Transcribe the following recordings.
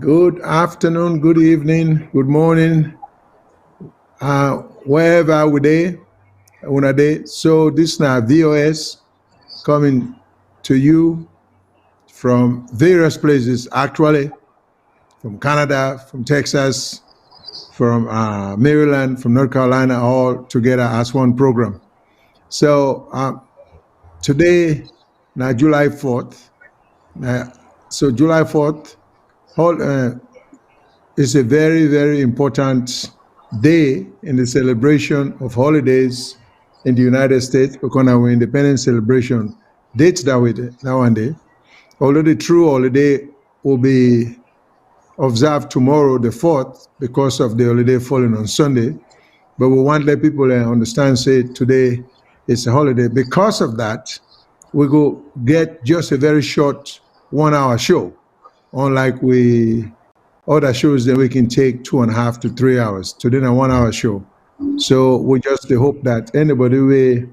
Good afternoon, good evening, good morning, wherever we day, una day. So this now VOS coming to you from various places, actually, from Canada, from Texas, from Maryland, from North Carolina, all together as one program. So today, now July 4th. So July 4th, is a very, very important day in the celebration of holidays in the United States because our independence celebration dates that way now and then. Although the true holiday will be observed tomorrow, the 4th, because of the holiday falling on Sunday. But we want to let people understand, say today is a holiday. Because of that, we go get just a very short 1 hour show, unlike other shows that we can take 2.5 to 3 hours. Today, a 1 hour show. So we just hope that anybody will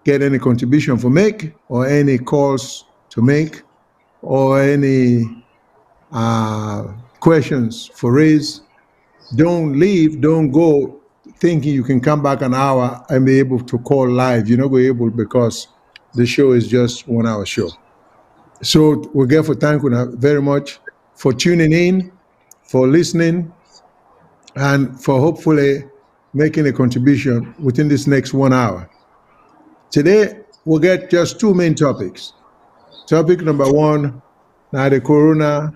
get any contribution for make or any calls to make or any questions for raise. Don't leave, don't go thinking you can come back an hour and be able to call live. You're not going to be able because the show is just 1 hour show. So we therefore thank you very much for tuning in, for listening, and for hopefully making a contribution within this next 1 hour. Today, we'll get just two main topics. Topic number one, now the corona,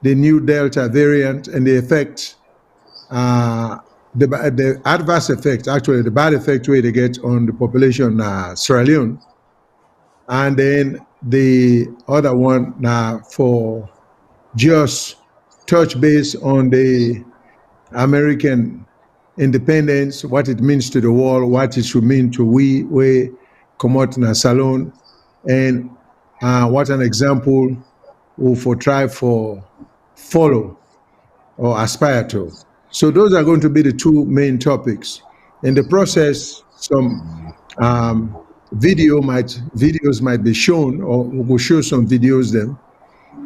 the new Delta variant, and the effect, the adverse effect, actually the bad effect where they get on the population Sierra Leone. And then the other one now for just touch base on the American independence, what it means to the world, what it should mean to we come out in a SALONE, and what an example we for try for follow or aspire to. So those are going to be the two main topics. In the process, some videos might be shown, or we will show some videos then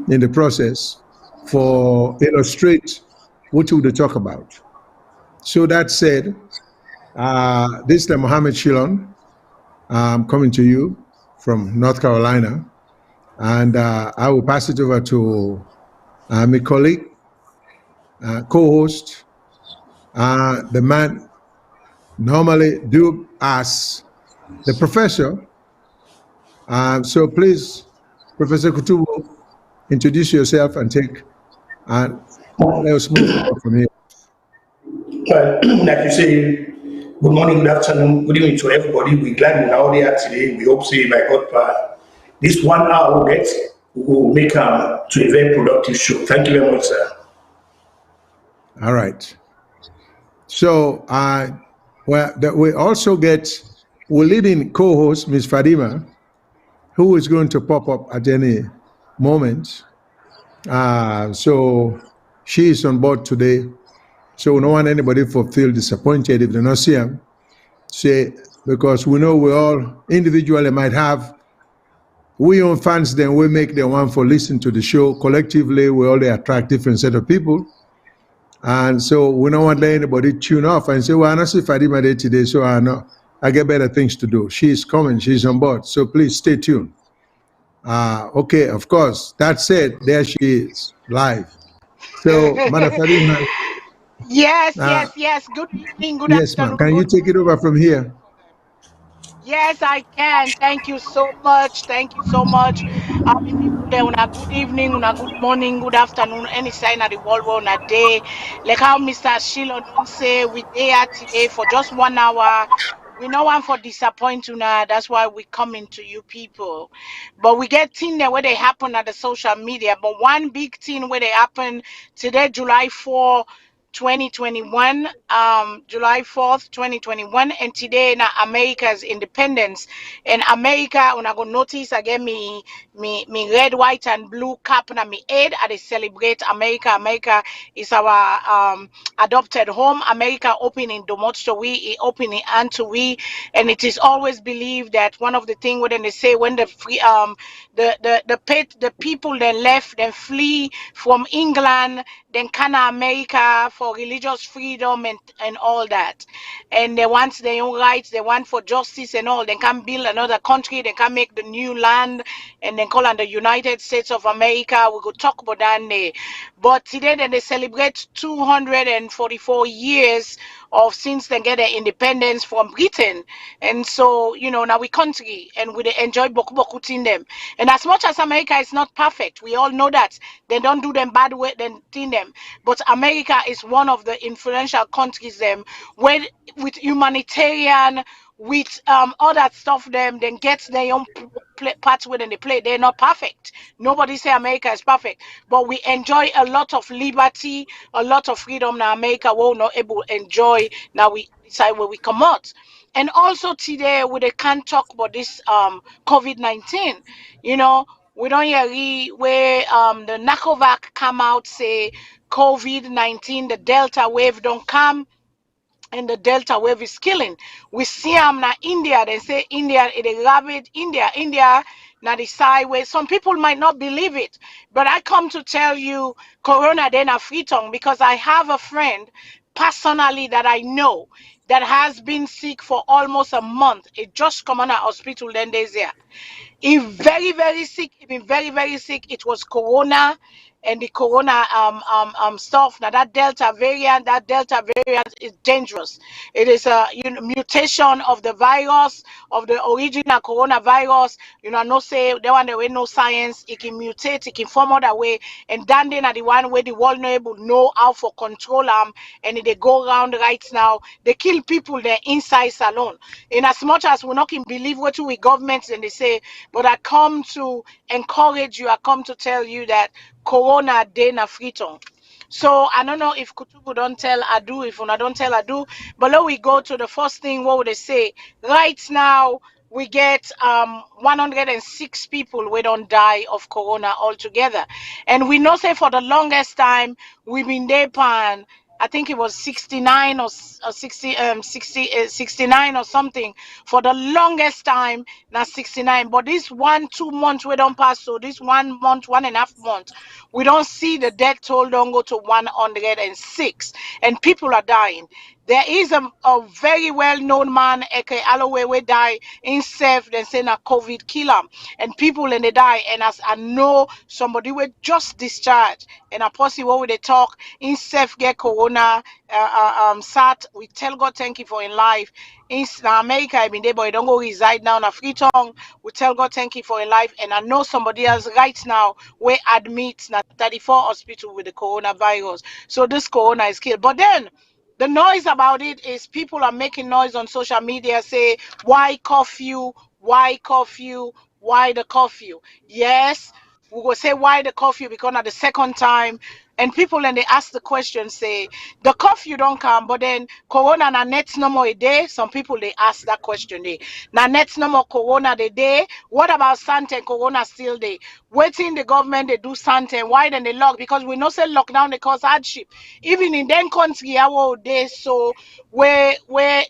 in the process for illustrate what we will talk about. So that said, this is Mohammed Shilon. I'm coming to you from North Carolina, and I will pass it over to my colleague, co-host, the man normally do as the professor. So please, Professor Kutubu, introduce yourself and take, and let us move forward from here. Well, like you say, good morning, good afternoon, good evening to everybody. We're glad you're now there today. We hope, say, by God, this 1 hour we get will make to a very productive show. Thank you very much, sir. All right. So, we also get our leading co-host, Ms. Fadima, who is going to pop up at any moment. So she is on board today. So we don't want anybody to feel disappointed if they not see him. Say, because we know we all individually might have we own fans, then we make the one for listen to the show. Collectively, we all attract different set of people. And so we don't want to let anybody tune off and say, well, I don't see Fadima there today, so I get better things to do. She's coming, she's on board. So please stay tuned. Okay, of course. That said, there she is, live. So, Madam Fadima. Yes. Good evening, good Yes, ma'am. afternoon. Can you take it over from here? Yes, I can. Thank you so much. Thank you so much. In people there, una good evening, una good morning, good afternoon, any sign of the world, on a day. Like how Mr. Shilo don't say, we there today for just 1 hour. We no one for disappoint you now. That's why we coming to you people. But we get thing there where they happen at the social media. But one big thing where they happen today, July 4. 2021, July 4th, 2021, and today na America's independence. And America, when I go notice again, me red, white, and blue cap na me head, I dey celebrate America. America is our adopted home. America opening the much to we, opening and to we, and it is always believed that one of the thing when they say when the free the people then left, then flee from England, then come to America for religious freedom and all that. And they want their own rights, they want for justice and all. They can build another country, they can make the new land, and then call it the United States of America. We could talk about that day. But today then they celebrate 244 years of since they get their independence from Britain. And so, now we country and we dey enjoy boku boku in them. And as much as America is not perfect, we all know that they don't do them bad way, then in them. But America is one of the influential countries them where with humanitarian, with all that stuff them, then get their own parts within they play. They're not perfect. Nobody say America is perfect, but we enjoy a lot of liberty, a lot of freedom. Now America will not able to enjoy. Now we decide where we come out. And also today we can't talk about this COVID-19. We don't hear where the NACOVAC come out say COVID-19, the Delta wave don't come, and the Delta wave is killing. We see them now India. They say India is a rabid India. India now the sideways. Some people might not believe it, but I come to tell you, Corona then a free tongue, because I have a friend personally that I know that has been sick for almost a month. It just come on a hospital then days here. He very, very sick. He been very, very sick. It was Corona and the Corona stuff. Now that Delta variant is dangerous. It is a mutation of the virus, of the original coronavirus. No say there one there way no science. It can mutate, it can form other way. And then they are the one where the world not able know how for control them, and they go around right now. They kill people there inside salon. In as much as we not can believe what we governments and they say, but I come to encourage you, I come to tell you that Corona day na freedom. So I don't know if Kutubu don't tell I do, if una don't tell I do, but let we go to the first thing. What would they say? Right now we get 106 people we don't die of corona altogether. And we know say for the longest time we've been there pan, I think it was 69 or 69 or something for the longest time. Now 69, but this 1 2 months we don't pass. So this 1 month, 1.5 months, we don't see the death toll don't go to 106, and people are dying. There is a very well-known man, Eke Alloway, we die in self, then say na COVID kill him, and people and they die. And as I know somebody will just discharged, and a person what would they talk in self get corona, sat. We tell God thank you for in life. In America, I mean, they boy don't go reside now in a free tongue. We tell God thank you for in life, and I know somebody else right now we admit na 34 hospital with the coronavirus. So this corona is killed, but then the noise about it is people are making noise on social media, say why curfew, why curfew, why the curfew. Yes, we will say why the curfew because at the second time, and people and they ask the question, say the curfew don't come, but then corona na net no more a day. Some people they ask that question, they na net no more corona the day. What about Santa and corona still there? Waiting the government they do Santa, why then they lock? Because we know say lockdown they cause hardship. Even in them country our day, so where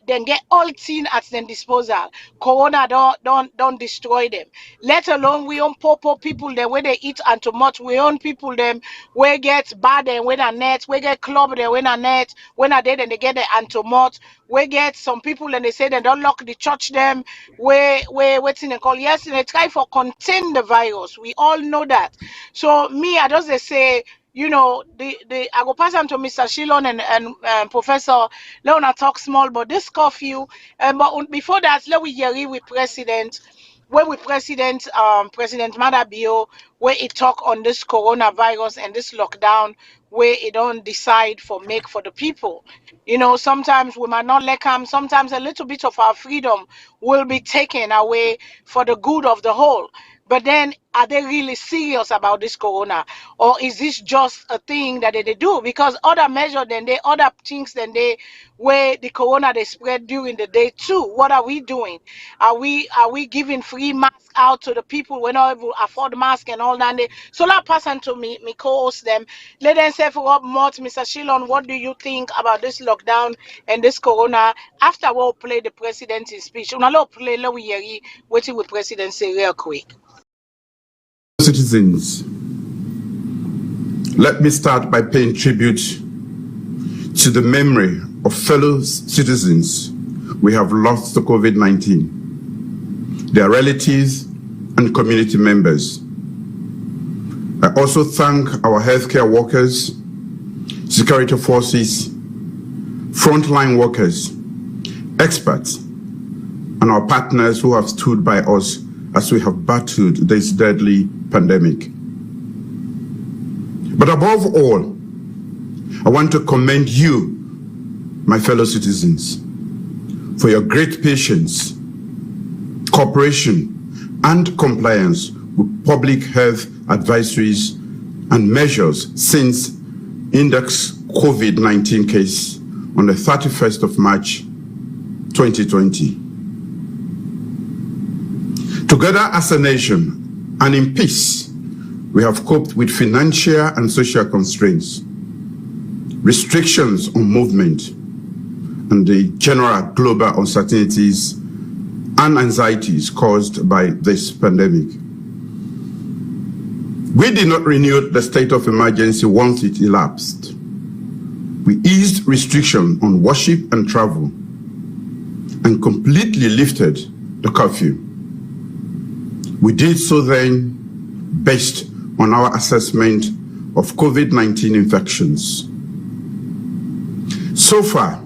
then get all thing at their disposal. Corona don't destroy them. Let alone we own poor people them where they eat and too much. We own people them where get bad and when a net, we get club there when a net, when a dead and they get the antomot. We get some people and they say they don't lock the church them where waiting and call. Yes, and they try for contain the virus. We all know that. So me, I just they say, the I go pass them to Mr. Shilon and Professor Leona talk small, but this curfew. But before that, let we hear with President, where with President Madabio, where he talk on this coronavirus and this lockdown, where he don't decide for make for the people. Sometimes we might not let them. Sometimes a little bit of our freedom will be taken away for the good of the whole. But then, are they really serious about this corona, or is this just a thing that they do? Because other measure than they, other things than they, where the corona they spread during the day too. What are we doing? Are we giving free masks out to the people when not able to afford mask and all that? So that person to me co-host them. Let them say for what more, Mr. Shillon, what do you think about this lockdown and this corona? After we'll play the president's speech, we'll play what the president say real quick. Citizens, let me start by paying tribute to the memory of fellow citizens we have lost to COVID-19, their relatives and community members. I also thank our healthcare workers, security forces, frontline workers, experts, and our partners who have stood by us as we have battled this deadly pandemic. But above all, I want to commend you, my fellow citizens, for your great patience, cooperation, and compliance with public health advisories and measures since index COVID-19 case on the 31st of March, 2020. Together as a nation and in peace, we have coped with financial and social constraints, restrictions on movement, and the general global uncertainties and anxieties caused by this pandemic. We did not renew the state of emergency once it elapsed. We eased restriction on worship and travel and completely lifted the curfew. We did so then based on our assessment of COVID-19 infections. So far,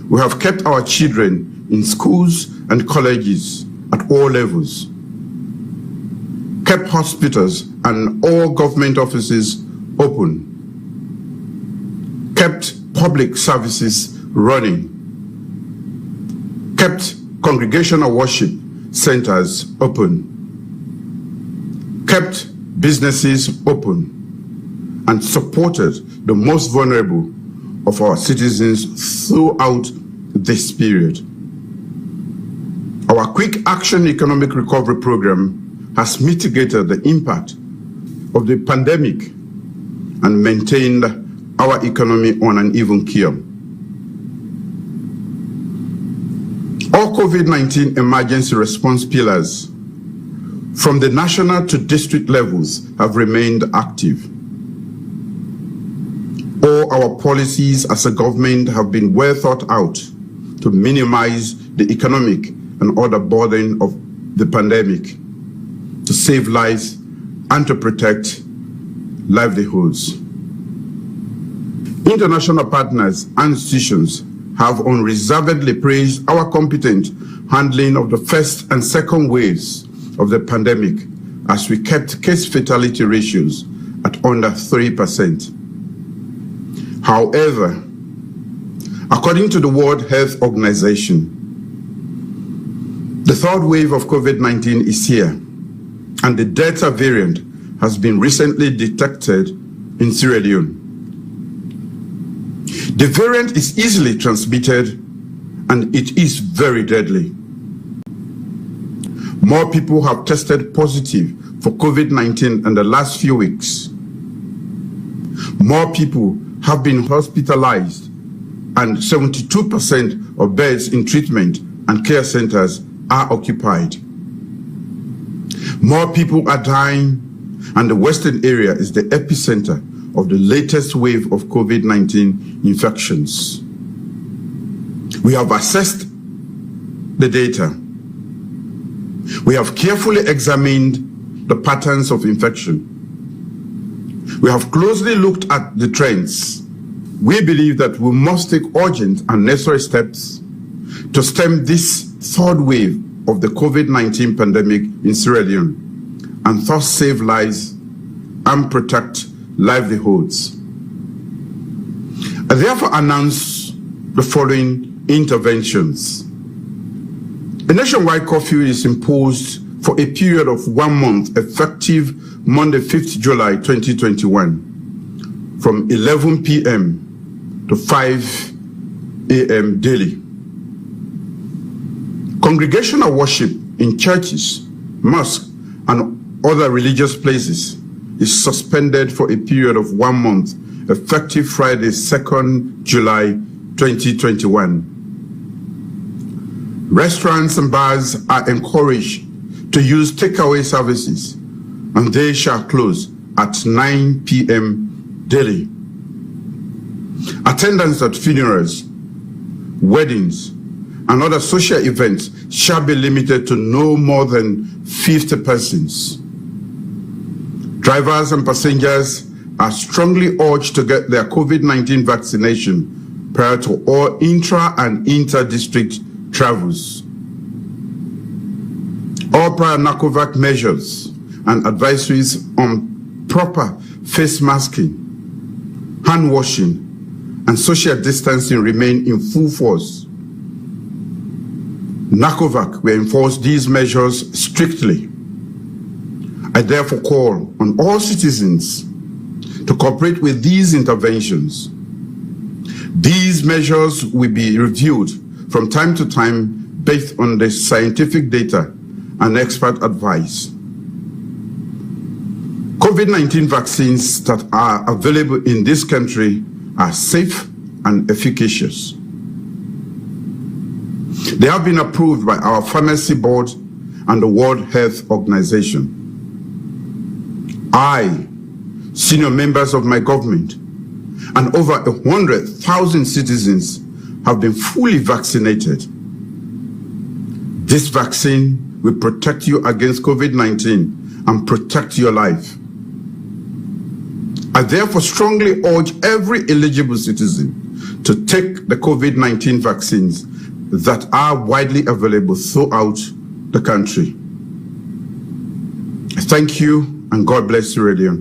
we have kept our children in schools and colleges at all levels, kept hospitals and all government offices open, kept public services running, kept congregational worship centers open, kept businesses open, and supported the most vulnerable of our citizens throughout this period. Our Quick Action Economic Recovery Program has mitigated the impact of the pandemic and maintained our economy on an even keel. All COVID-19 emergency response pillars, from the national to district levels, have remained active. All our policies as a government have been well thought out to minimize the economic and other burden of the pandemic, to save lives and to protect livelihoods. International partners and institutions have unreservedly praised our competent handling of the first and second waves of the pandemic as we kept case fatality ratios at under 3%. However, according to the World Health Organization, the third wave of COVID-19 is here, and the Delta variant has been recently detected in Sierra Leone. The variant is easily transmitted and it is very deadly. More people have tested positive for COVID-19 in the last few weeks. More people have been hospitalized, and 72% of beds in treatment and care centers are occupied. More people are dying, and the Western area is the epicenter of the latest wave of COVID-19 infections. We have assessed the data. We have carefully examined the patterns of infection. We have closely looked at the trends. We believe that we must take urgent and necessary steps to stem this third wave of the COVID-19 pandemic in Sierra Leone, and thus save lives and protect livelihoods. I therefore announce the following interventions. A nationwide curfew is imposed for a period of 1 month, effective Monday, 5th July 2021, from 11 p.m. to 5 a.m. daily. Congregational worship in churches, mosques, and other religious places is suspended for a period of 1 month, effective Friday, 2nd July 2021. Restaurants and bars are encouraged to use takeaway services, and they shall close at 9 p.m. daily. Attendance at funerals, weddings, and other social events shall be limited to no more than 50 persons. Drivers and passengers are strongly urged to get their COVID-19 vaccination prior to all intra and inter-district travels. All prior NACOVAC measures and advisories on proper face masking, hand washing, and social distancing remain in full force. NACOVAC will enforce these measures strictly. I therefore call on all citizens to cooperate with these interventions. These measures will be reviewed from time to time based on the scientific data and expert advice. COVID-19 vaccines that are available in this country are safe and efficacious. They have been approved by our pharmacy board and the World Health Organization. I, senior members of my government, and over 100,000 citizens have been fully vaccinated. This vaccine will protect you against COVID-19 and protect your life. I therefore strongly urge every eligible citizen to take the COVID-19 vaccines that are widely available throughout the country. Thank you, and God bless you, Radio.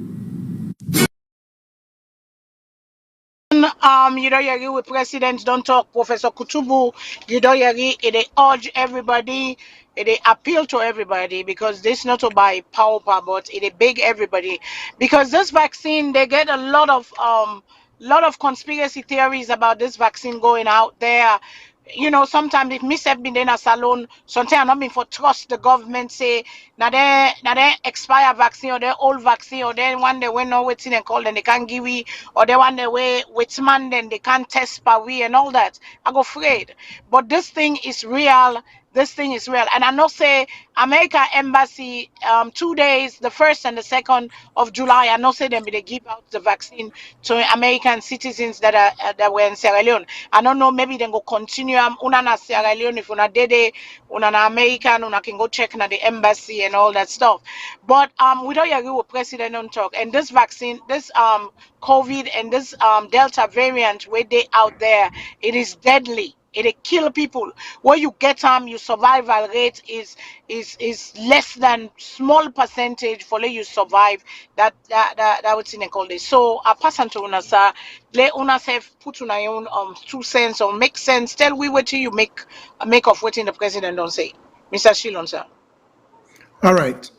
You don't agree with President Don't Talk, Professor Kutubu. You don't agree. It urge everybody. It appeal to everybody, because this not to buy power, but it beg everybody, because this vaccine, they get a lot of conspiracy theories about this vaccine going out there. You know, sometimes if me have been in a salon, sometimes I'm not been for trust the government say now they expire vaccine, or they old vaccine, or then one day when no waiting and call, then they can't give we, or they one day way with man, then they can't test per we and all that. I go afraid. But this thing is real. This thing is real. And I know say America Embassy 2 days, the 1st and the 2nd of July, I know say them they give out the vaccine to American citizens that are that were in Sierra Leone. I don't know, maybe they go continue una na Sierra Leone, if una dede una na American, una can go check na the embassy and all that stuff. But we don't agree with President on talk. And this vaccine, this COVID and this Delta variant where they out there, it is deadly. It kill people. Where you get your survival rate is less than small percentage for let you survive that what's in call this. So I pass on to una sir. Let una say put on your own 2 cents or make sense. Tell we what you make of what the president don't say. Mr. Shilon, sir. All right.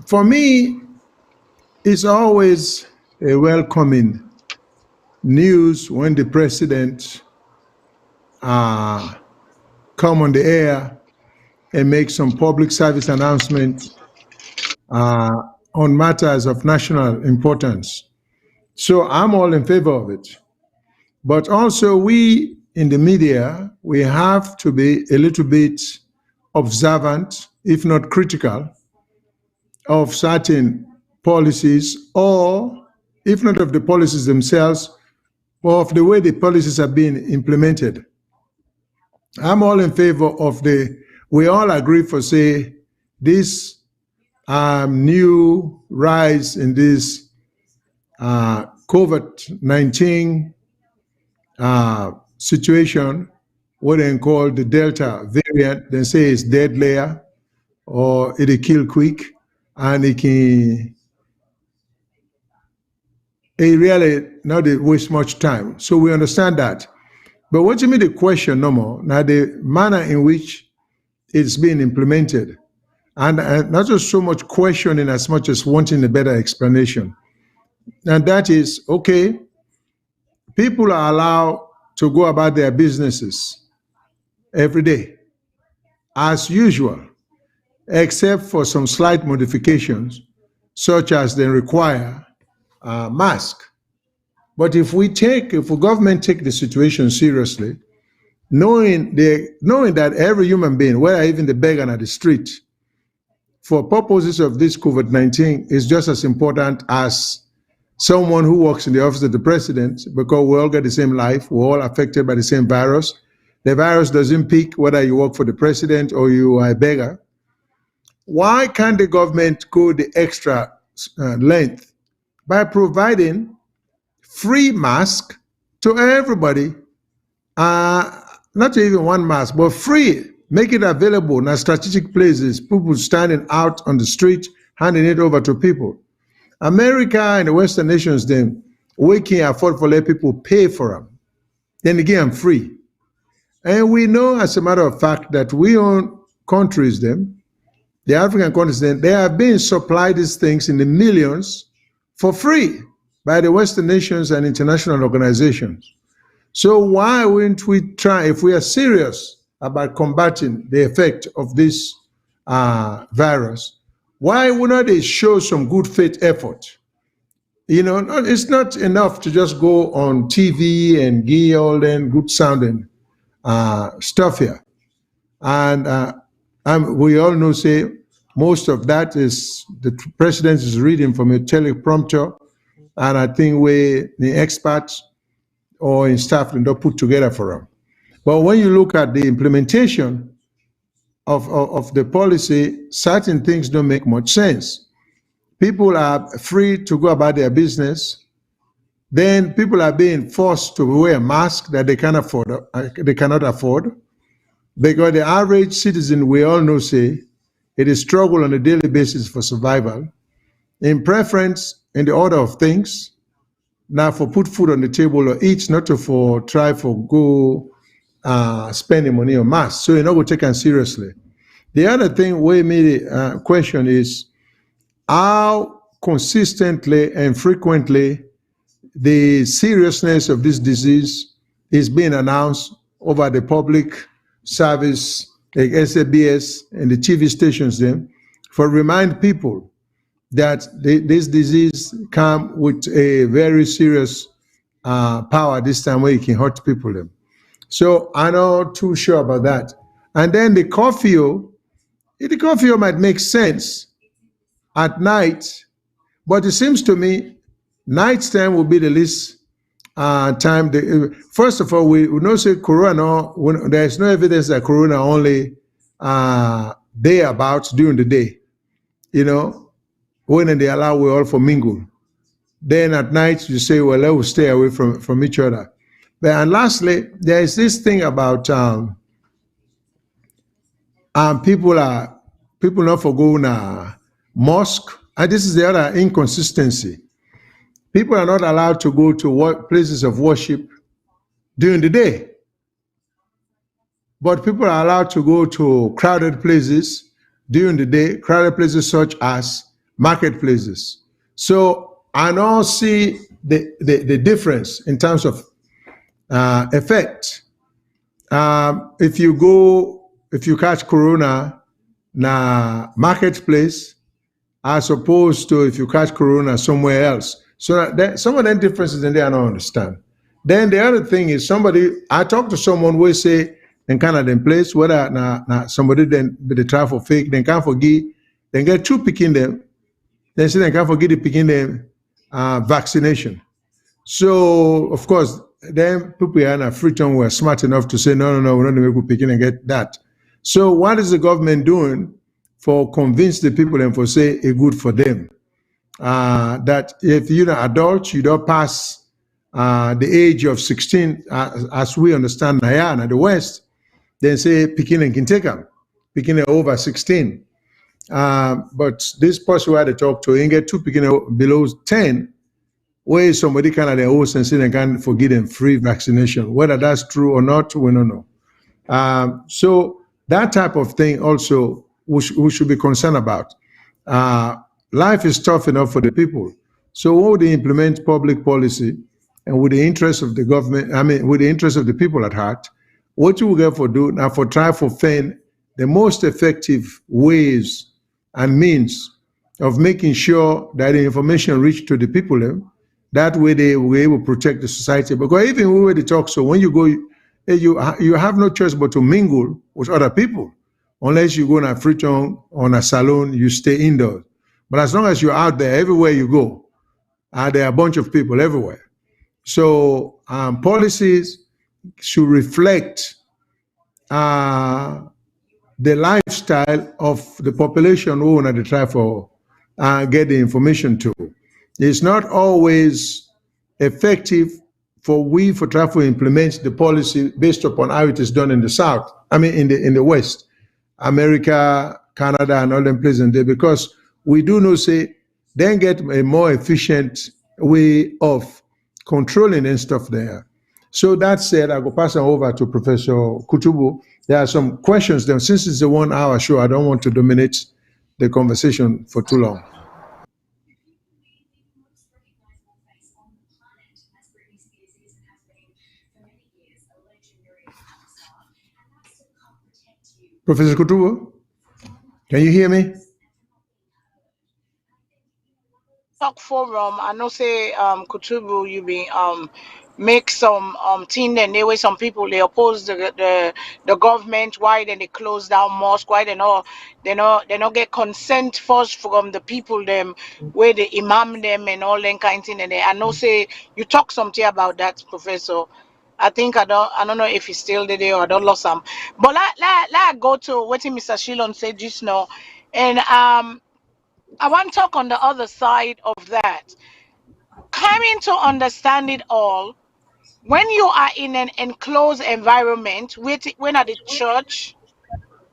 For me, it's always a welcoming news when the president come on the air and make some public service announcement on matters of national importance. So I'm all in favor of it. But also we in the media, we have to be a little bit observant, if not critical, of certain policies, or if not of the policies themselves, or of the way the policies are being implemented. I'm all in favor of we all agree for, say, this new rise in this COVID-19 situation, what they call the Delta variant. They say it's deadlier, or it'll kill quick, and it really not waste much time. So we understand that. But what you mean the question no more, now the manner in which it's being implemented. and not just so much questioning as much as wanting a better explanation. And that is, okay, people are allowed to go about their businesses every day as usual, except for some slight modifications, such as they require a mask. But if the government take the situation seriously, knowing that every human being, whether even the beggar on the street, for purposes of this COVID-19 is just as important as someone who works in the office of the president, because we all get the same life, we're all affected by the same virus. The virus doesn't pick whether you work for the president or you are a beggar. Why can't the government go the extra length by providing free mask to everybody? Not even one mask, but free. Make it available in strategic places, people standing out on the street, handing it over to people. America and the Western nations, then, we can't afford for let people pay for them. Then again, I'm free. And we know, as a matter of fact, that we own countries, then, the African countries, then, they have been supplied these things in the millions for free by the Western nations and international organizations. So why wouldn't we try, if we are serious about combating the effect of this virus, why would not they show some good faith effort? You know, it's not enough to just go on TV and give all them good sounding stuff here. And we all know, say, most of that is the president is reading from a teleprompter, and I think the experts or in staff and not put together for them. But when you look at the implementation of the policy, certain things don't make much sense. People are free to go about their business. Then people are being forced to wear a mask that they cannot afford. Because the average citizen, we all know, say, it is struggle on a daily basis for survival. In preference, in the order of things, now for put food on the table or eat, not to for try for go spending money on masks. So you're not going to take them seriously. The other thing we made a question is how consistently and frequently the seriousness of this disease is being announced over the public service, like SABS and the TV stations then, for remind people that this disease come with a very serious power this time where it can hurt people then. So I'm not too sure about that. And then the curfew might make sense at night, but it seems to me night time will be the least time. First of all, we know say corona, there is no evidence that corona only day about during the day, you know, when they allow we all for mingle. Then at night you say, well, let's stay away from each other. And lastly, there is this thing about people not for going mosque, and this is the other inconsistency. People are not allowed to go to places of worship during the day, but people are allowed to go to crowded places during the day, crowded places such as marketplaces. So I now see the difference in terms of effect. If you catch corona na marketplace, as opposed to if you catch corona somewhere else. So some of them differences in there I don't understand. Then the other thing is I talked to someone who say in Canada in place, whether somebody then they try for fake, then can't forgive, then get two picking them, then say they can't forget the picking them vaccination. So of course, then people in a Freetown were smart enough to say, no, we're not going to make picking and get that. So what is the government doing for convince the people and for say a good for them? That if you're an adult, you don't pass the age of 16, as we understand now in the West, then say picking and can take them, picking over 16. But this person who I had to talk to, you get two picking below 10, where somebody can at their host and say they can forgive them free vaccination. Whether that's true or not, we don't know. So that type of thing also we should be concerned about. Life is tough enough for the people. So when would they implement public policy and with the interest of the government, with the interest of the people at heart, what you will get for do now for try for find the most effective ways and means of making sure that the information reach to the people. That way they will be able to protect the society. Because even we already talk, so when you go, you have no choice but to mingle with other people. Unless you go on a friton, on a salon, you stay indoors. But as long as you're out there, everywhere you go, there are a bunch of people everywhere. So policies should reflect the lifestyle of the population who want to try for get the information to. It's not always effective for we for try to implement the policy based upon how it is done in the South. In the West, America, Canada, and all them places there, because we do know say then get a more efficient way of controlling and stuff there. So that said, I go pass it over to Professor Kutubu. There are some questions there. Since it's a 1 hour show, I don't want to dominate the conversation for too long. Professor Kutubu, can you hear me? Talk forum. I know say Kutubu, you be make some thing, and there were some people they oppose the government. Why then they close down mosque? Why they not get consent first from the people them where the imam them and all that kind of thing. And I know say you talk something about that, Professor. I think I don't know if he's still there or I don't lost him. But let go to what Mr. Shilon said just now, and I want to talk on the other side of that. Coming to understand it all, when you are in an enclosed environment, when at the church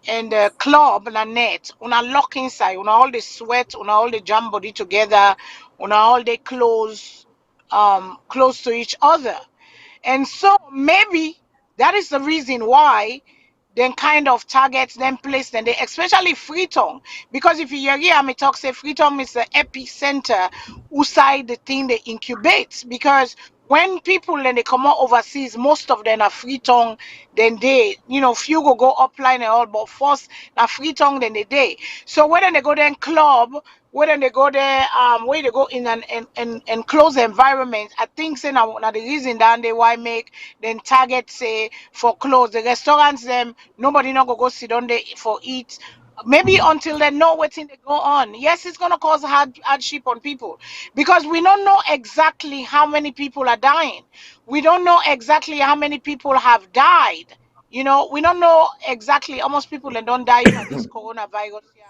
and the club and a net, on a lock inside, on all the sweat, on all the jam body together, on all the close to each other. And so maybe that is the reason why then kind of targets them place them they especially Freetown, because if you hear me talk say Freetown is the epicenter outside the thing they incubate, because when people then they come out overseas, most of them are Freetown, then they few go upline and all, but first now Freetown then they so whether they go then club, whether they go there where they go in an enclosed environment, I think say now the reason that they why make then target say for close the restaurants them nobody not go sit down there for eat, maybe until they know what's in they go on. Yes, it's gonna cause hardship on people, because we don't know exactly how many people are dying. We don't know exactly how many people have died. We don't know exactly how much people that don't die from this coronavirus here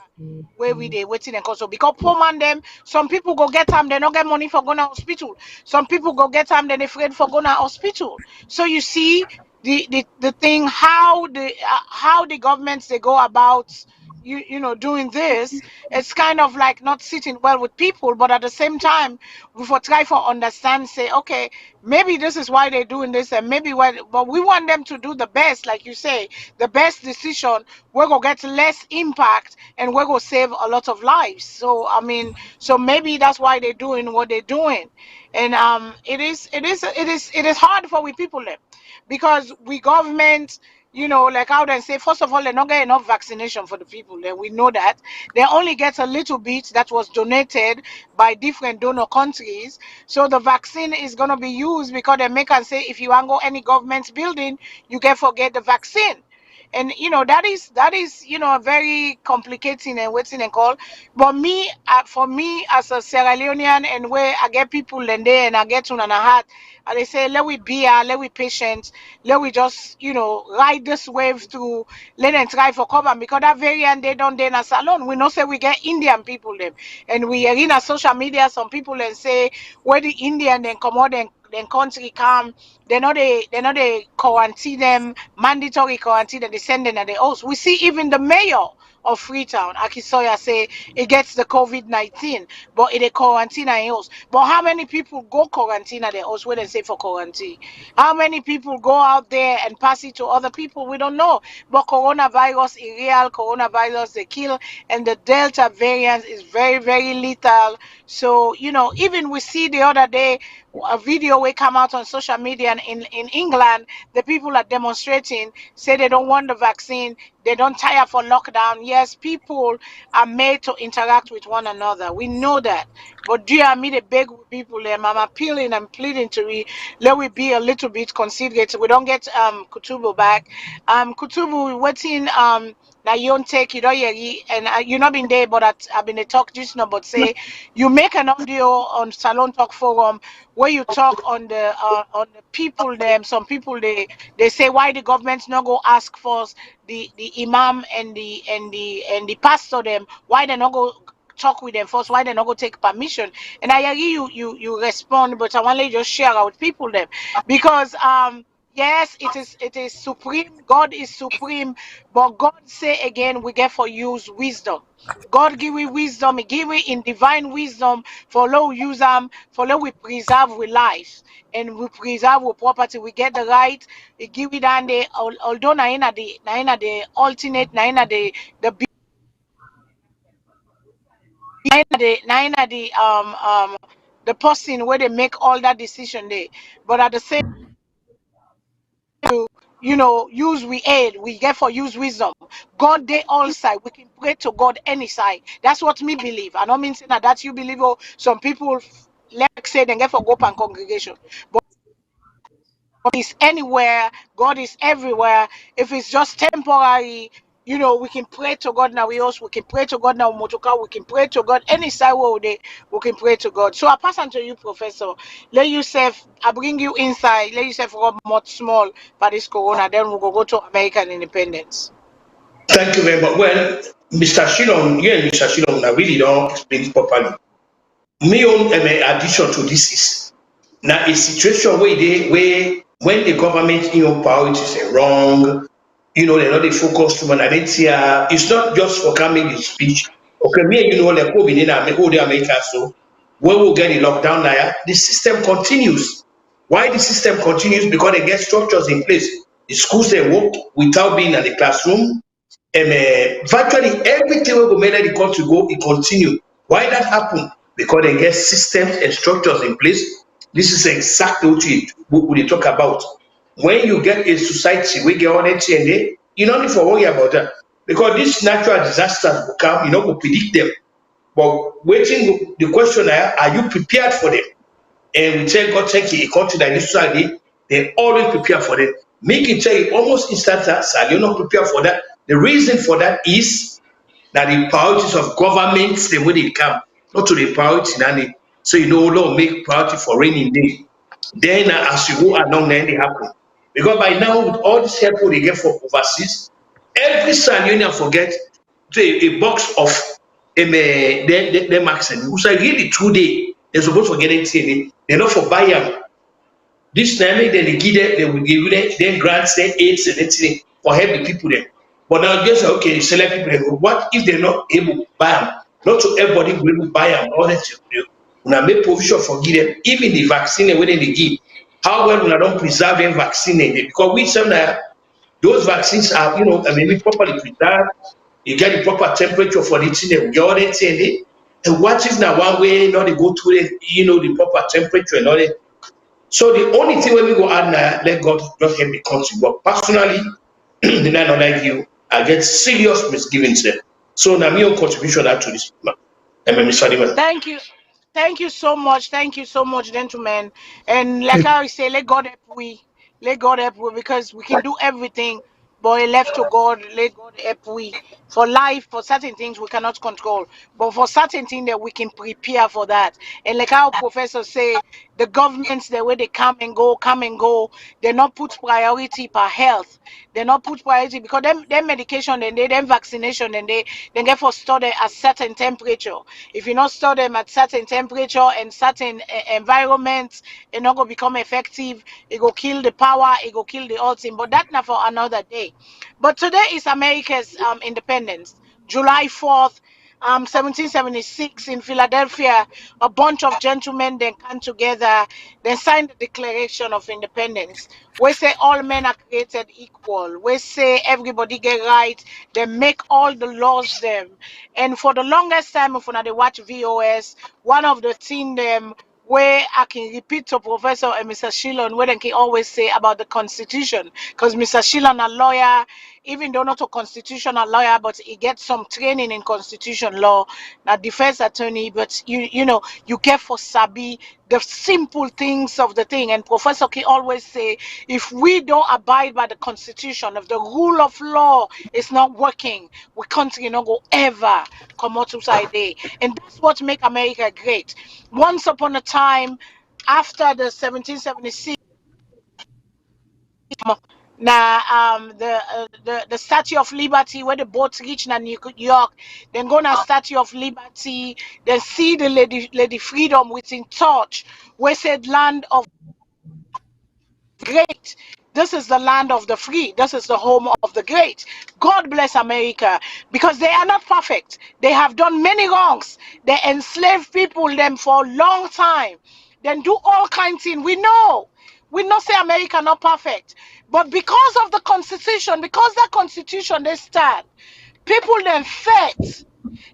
where we they waiting and so because poor man them, some people go get them, they don't get money for going to hospital. Some people go get them, then they afraid for going to hospital. So you see the thing how the governments they go about doing this, it's kind of like not sitting well with people, but at the same time we for try for understand say okay, maybe this is why they're doing this, and maybe why, but we want them to do the best, like you say, the best decision. We're gonna get less impact and we're gonna save a lot of lives. So so maybe that's why they're doing what they're doing. And it is hard for we people them, because we government, like how they say, first of all, they not get enough vaccination for the people. Then we know that they only get a little bit that was donated by different donor countries. So the vaccine is gonna be used because they make us say if you want go any government building, you can forget the vaccine. And that is a very complicating and waiting and call. But for me as a Sierra Leonean, and where I get people and there and I get on and a heart, and they say let we be here, let we patient, let we just ride this wave through, let them try for cover, because that variant they don't in a salon. We know say we get Indian people them, and we are in a social media some people and say where the Indian then come out then country come, they quarantine them, mandatory quarantine, and they send them at the house. We see even the mayor of Freetown. Akisoya say it gets the COVID-19, but it a quarantine in house. But how many people go quarantine at the house when they say for quarantine? How many people go out there and pass it to other people? We don't know. But coronavirus is real. Coronavirus they kill, and the Delta variant is very, very lethal. So even we see the other day a video will come out on social media, and in England the people are demonstrating, say they don't want the vaccine, they don't tire for lockdown. Yes, people are made to interact with one another, we know that. But dear me, the beg with people them, I'm appealing and pleading to we, let we be a little bit considerate. We don't get Kutubu back. Kutubu waiting now you don't take it, and you not been there, but I've been a talk just now, but say you make an audio on Salon Talk Forum where you talk on the people them. Some people they say why the government not go ask for the imam and the pastor them, why they not go talk with them first, why they not go take permission. And I hear you respond, but I want to just share out with people them, because yes, it is supreme, God is supreme, but God say again we get for use wisdom. God give we wisdom, he give we in divine wisdom for low use for low we preserve we life and we preserve our property. We get the right, he give it, and the although na ina the alternate, na ina the the person where they make all that decision there. But at the same, use we aid, we get for use wisdom. God they all side, we can pray to God any side. That's what me believe. I don't mean saying that you believe. Oh, some people like say they get for go and congregation, but God is anywhere, God is everywhere. If it's just temporary, we can pray to God now. We can pray to God now. Motoka, we can pray to God any side where we can pray to God. So I pass on to you, Professor. Let yourself, I bring you inside. Let yourself rub much small for this corona. Then we'll go to American independence. Thank you very much. Well, Mr. Shilom, you and Mr. Shilom, I really don't explain it properly. My own addition to this is now a situation where when the government priorities are wrong, they're not they focus to humanity. It's not just for coming the speech. Okay, me like COVID in America, so when we get the lockdown now, the system continues. Why the system continues? Because they get structures in place. The schools they work without being in the classroom. Virtually everything we go make the country go, it continue. Why that happen? Because they get systems and structures in place. This is exactly what we talk about. When you get a society, we get on it and they, you don't need to worry about that. Because these natural disasters will come, you know, we predict them. But waiting, the question are you prepared for them? And we tell God, thank you, a country that is society, they always prepare for them. Make it tell you almost instant answer, you're not prepared for that. The reason for that is that the priorities of governments, the way they come, not to the priority. So Lord, make priority for raining day. Then as you go along, then they happen. Because by now, with all this help they get from overseas, every Salionian forget a box of them accent. Who's really 2 day, they're supposed to get it. They're not for buy them. This time then they give them, they will give them grants, then aids and anything for help the people there. But now just okay, select people there. What if they're not able to buy them? Not to everybody will able to buy them. All that you do. Now make provision for give them, even the vaccine when they give. How well we don't preserve them vaccine because we some those vaccines are, maybe properly preserved. You get the proper temperature for the thing, they get all that thing. And what if now one way not they go to the, the proper temperature and all that. So the only thing when we go add now, let God just help the country. But personally, then I don't like you, I get serious misgivings there. So now my own contribution to this, Mr. Liman. Thank you. Thank you so much. Thank you so much, gentlemen. And like I say, let God help we. Let God help we, because we can do everything, but left to God, let God help we. For life, for certain things we cannot control. But for certain things that we can prepare for that. And like our professor say, the governments, the way they come and go, they not put priority per health. They not put priority because them medication and them vaccination and they get for stored at certain temperature. If you not store them at certain temperature and certain environments, it not gonna become effective. It go kill the power. It go kill the whole thing. But that not for another day. But today is America's independence. July 4th, 1776 in Philadelphia, a bunch of gentlemen then come together, they signed the Declaration of Independence. We say all men are created equal. We say everybody get right. They make all the laws them. And for the longest time, if they watch VOS, one of the thing them where I can repeat to Professor and Mr. Shillon, where they can always say about the Constitution, because Mr. Shillon a lawyer, even though not a constitutional lawyer, but he gets some training in constitution law, now defense attorney, but you know, you get for Sabi the simple things of the thing. And Professor K always say, if we don't abide by the Constitution, if the rule of law is not working, we country not go ever come out to side day. And that's what make America great. Once upon a time, after the 1776, now the Statue of Liberty, where the boats reach na New York, then go na Statue of Liberty, then see the Lady Freedom within touch, where said land of great. This is the land of the free. This is the home of the great. God bless America, because they are not perfect. They have done many wrongs. They enslave people them for a long time. Then do all kinds of things. We know. We not say America not perfect. But because of the Constitution, because that Constitution they stand, people then fight.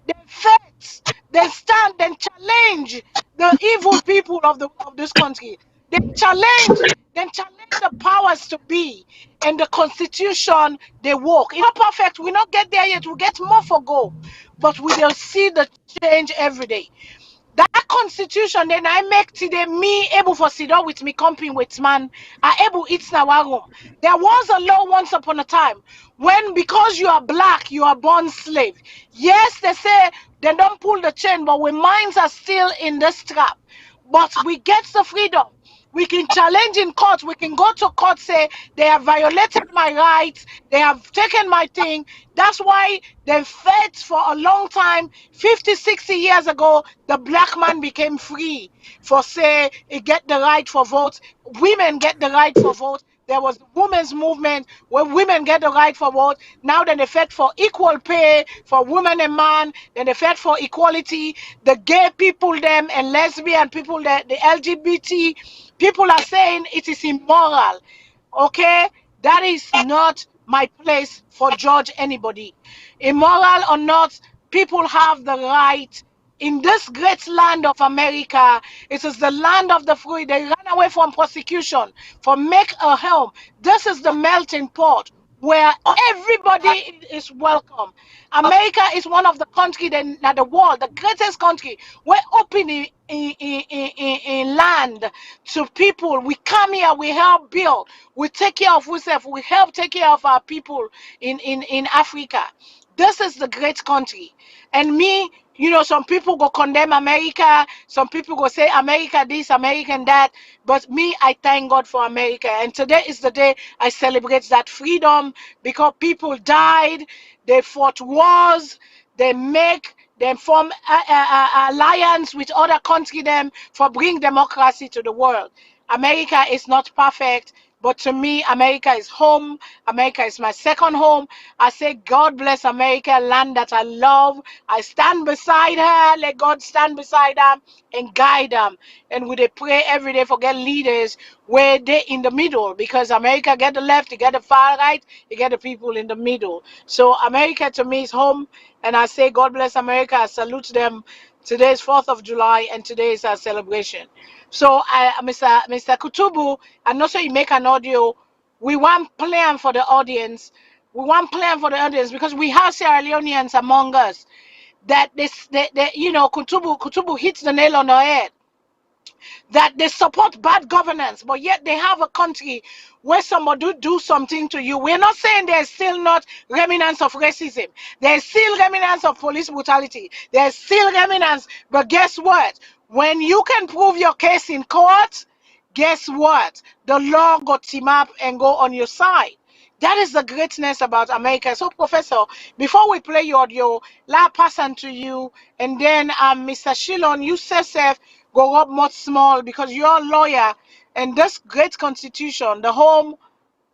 They fight, they stand, then challenge the evil people of this country. They challenge the powers to be, and the Constitution they work. It's not perfect. We not get there yet. We get more for go, but we will see the change every day. That Constitution then I make today me able for sit down with me company with man. I able eat now room. There was a law once upon a time when, because you are black, you are born slave. Yes, they say they don't pull the chain, but we minds are still in this trap. But we get the freedom. We can challenge in court. We can go to court, say they have violated my rights. They have taken my thing. That's why they fought for a long time. 50, 60 years ago, the black man became free for, say, he get the right for vote. Women get the right for vote. There was the women's movement where women get the right for vote. Now then they fight for equal pay for women and man. Then they fight for equality. The gay people them and lesbian people, the LGBT people are saying it is immoral. Okay? That is not my place for judge anybody. Immoral or not, people have the right in this great land of America. It is the land of the free. They ran away from persecution for make a home. This is the melting pot where everybody is welcome. America is one of the country in the world, the greatest country. We're open in land to people. We come here, we help build, we take care of ourselves, we help take care of our people in Africa. This is the great country. And me, you know, some people go condemn America, some people go say America this, American that, but me, I thank God for America. And today is the day I celebrate that freedom, because people died, they fought wars, they form alliance with other countries them for bring democracy to the world. America is not perfect, but to me, America is home. America is my second home. I say, God bless America, land that I love. I stand beside her. Let God stand beside her and guide them. And we they pray every day for get leaders where they in the middle, because America get the left, you get the far right, you get the people in the middle. So America to me is home. And I say, God bless America. I salute them. Today is 4th of July, and today is our celebration. So, Mr. Kutubu, I'm not sure you make an audio. We want plan for the audience. We want plan for the audience because we have Sierra Leoneans among us. That you know, Kutubu hits the nail on the head, that they support bad governance, but yet they have a country where somebody do something to you. We're not saying there's still not remnants of racism. There's still remnants of police brutality. There's still remnants, but guess what? When you can prove your case in court, guess what? The law got team up and go on your side. That is the greatness about America. So, Professor, before we play your audio, la pass on to you, and then Mr. Shillon, you yourself go up much small because you're a lawyer, and this great constitution, the home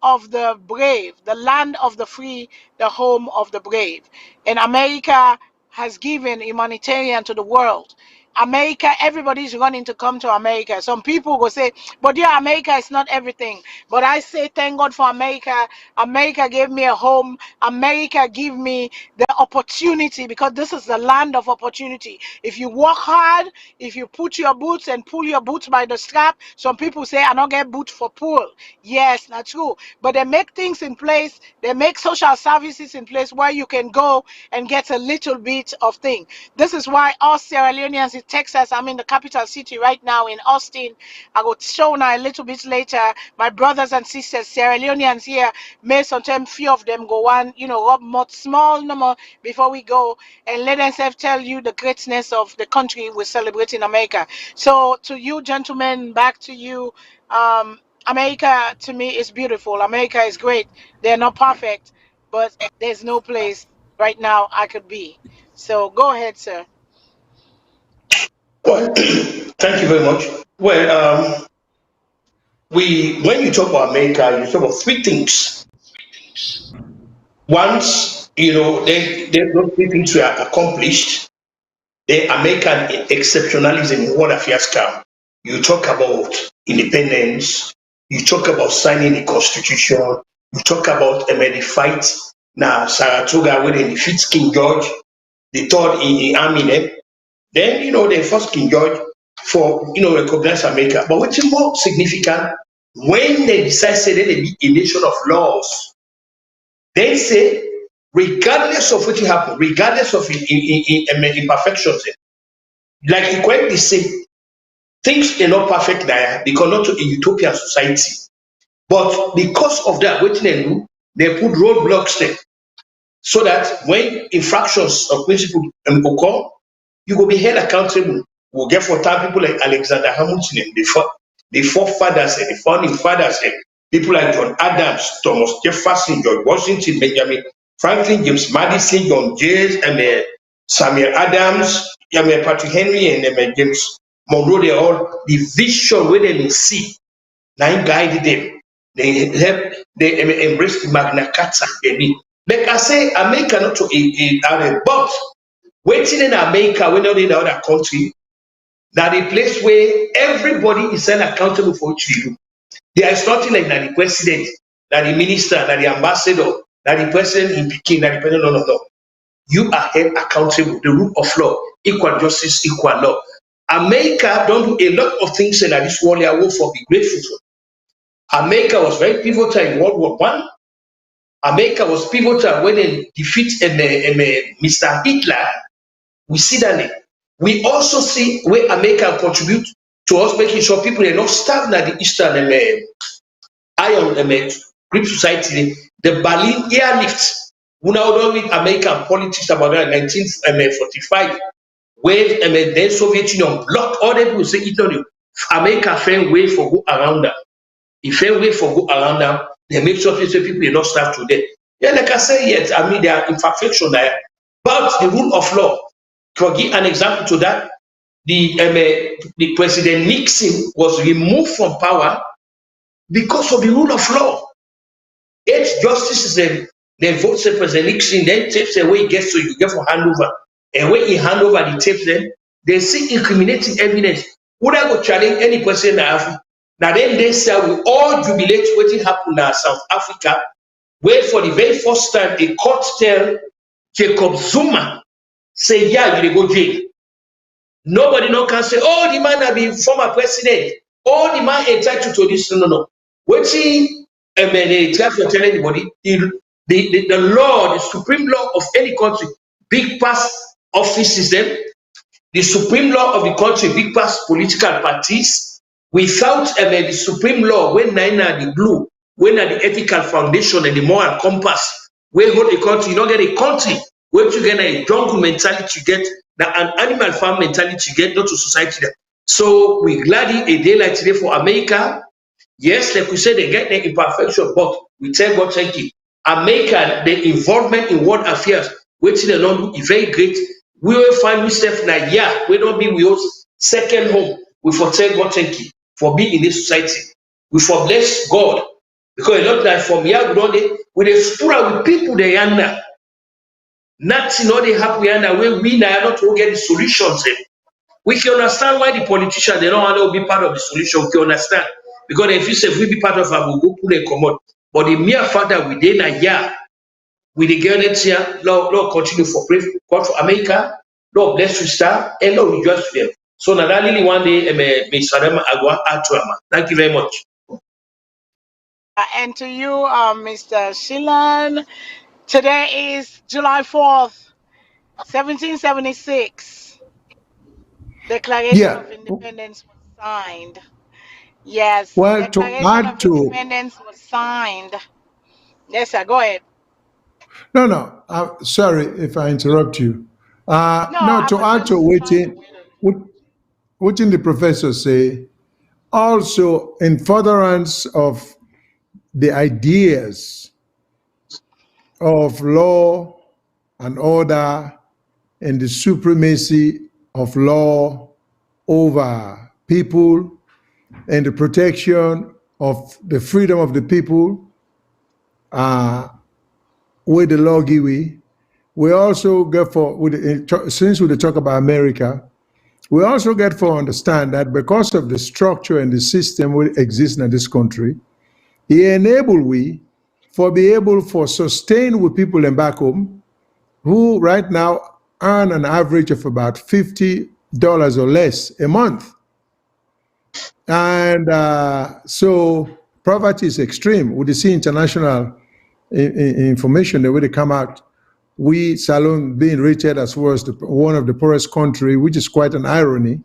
of the brave, the land of the free, the home of the brave. And America has given humanitarian to the world. America, everybody's running to come to America. Some people will say, but yeah, America is not everything. But I say, thank God for America. America gave me a home. America gave me the opportunity, because this is the land of opportunity. If you work hard, if you put your boots and pull your boots by the strap, some people say, I don't get boots for pull. Yes, not true. But they make things in place. They make social services in place where you can go and get a little bit of thing. This is why us Sierra Leoneans in Texas, I'm in the capital city right now in Austin. I will show now a little bit later. My brothers and sisters, Sierra Leoneans here, may sometimes few of them go on, rub more small number before we go and let themselves tell you the greatness of the country we celebrate in America. So to you gentlemen, back to you. America to me is beautiful. America is great. They're not perfect, but there's no place right now I could be. So go ahead, sir. Well, thank you very much. Well, when you talk about America, you talk about three things. Once those three things were accomplished, the American exceptionalism in world affairs come. You talk about independence. You talk about signing the Constitution. You talk about the fight now Saratoga where they defeat King George, the third in army. Then the first King George for recognize America. But what's more significant, when they decide say they be a nation of laws, they say regardless of what happen, regardless of imperfections, like you quite say, things are not perfect there because not a utopian society. But because of that, what they do, they put roadblocks there so that when infractions of principle occur, you will be held accountable. We'll get for time people like Alexander Hamilton and the forefathers and the founding fathers and people like John Adams, Thomas Jefferson, George Washington, Benjamin Franklin, James Madison, John Jays, and Samuel Adams, Patrick Henry, and James Monroe. They all the vision where they see, now guided them. They help. They embrace the Magna Carta. Like I say, America not to a but waiting in America, we're not in other country. That a place where everybody is held accountable for what you do. There is nothing like that the president, that the minister, that the ambassador, that the president in Peking, that the president, no. You are held accountable. The rule of law, equal justice, equal law. America don't do a lot of things that this world I will for be grateful for. America was very pivotal in World War I. America was pivotal when they defeat Mr. Hitler. We see that. We also see where America contribute to us making sure people are not starving at the Eastern Iron Greek society. The Berlin airlift. We now don't read American politics about that in 1945, where the Soviet Union blocked all the people say Italy. America found way for go around that. If found way for go around that, they make sure people are not starved to death. Yeah, like I say, yes, I mean, there are imperfections there, but the rule of law. To give an example to that, the President Nixon was removed from power because of the rule of law. 8 justices then vote say President Nixon, then tapes away he gets so you get for handover. And when he hand over the tapes, then they see incriminating evidence. Would I go challenge any person in Africa? Now then they say we all jubilate what happened in South Africa, where for the very first time a court tell Jacob Zuma say, yeah, you go jail. Nobody no can say, oh, the man have been former president. Oh, the man entitled to this. No. Waiting, they try to tell anybody, the law, the supreme law of any country, big pass office system, the supreme law of the country, big pass political parties, without the supreme law, when neither the glue, when the ethical foundation and the moral compass, where hold the country, you don't get a country. Where you get a jungle mentality, you get an animal farm mentality, you get not to society. So we're glad a day like today for America. Yes, like we said, they get the imperfection, but we tell God thank you. America, the involvement in world affairs, which they don't do is very great. We will find ourselves now, yeah, we don't be with us second home. We for tell God thank you for being in this society. We for bless God Because not like from here, we dey spread with people they yanda. Nothing all they happen yanda where we now not to get the solutions. We can understand why the politicians they don't want to be part of the solution. We can understand. Because if you say we be part of our we go pull and come out. But the mere fact that we did a year with the girl next year, Lord continue for pray God for America, Lord bless you star, and Lord rejoice to them. So now that really one day Miss Adama Agua Atuama. Thank you very much. And to you, Mr. Shilan, today is July 4th, 1776. Declaration Yeah. of Independence was signed. Yes, Well, to Declaration add of to Independence was signed. Yes, sir. Go ahead. no, sorry if I interrupt you. No, No, I to was add to just trying to. what the professor say, also in furtherance of the ideas of law and order and the supremacy of law over people and the protection of the freedom of the people, with the law give we also get for since we talk about America, we also get for understand that because of the structure and the system we exist in this country, he enable we for be able for sustain with people in back home who right now earn an average of about $50 or less a month. And so poverty is extreme. We see international information that when come out, we SALONE being rated as well as one of the poorest country, which is quite an irony.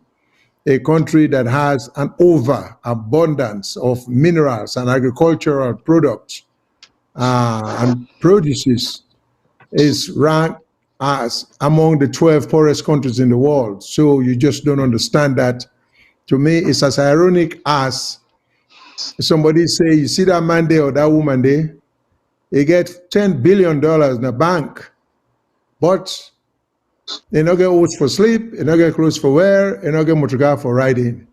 A country that has an overabundance of minerals and agricultural products and produces is ranked as among the 12 poorest countries in the world. So you just don't understand that. To me, it's as ironic as somebody say, you see that man there or that woman there, they get $10 billion in the bank, but they don't get oats for sleep, they don't get clothes for wear, they don't get motor for riding.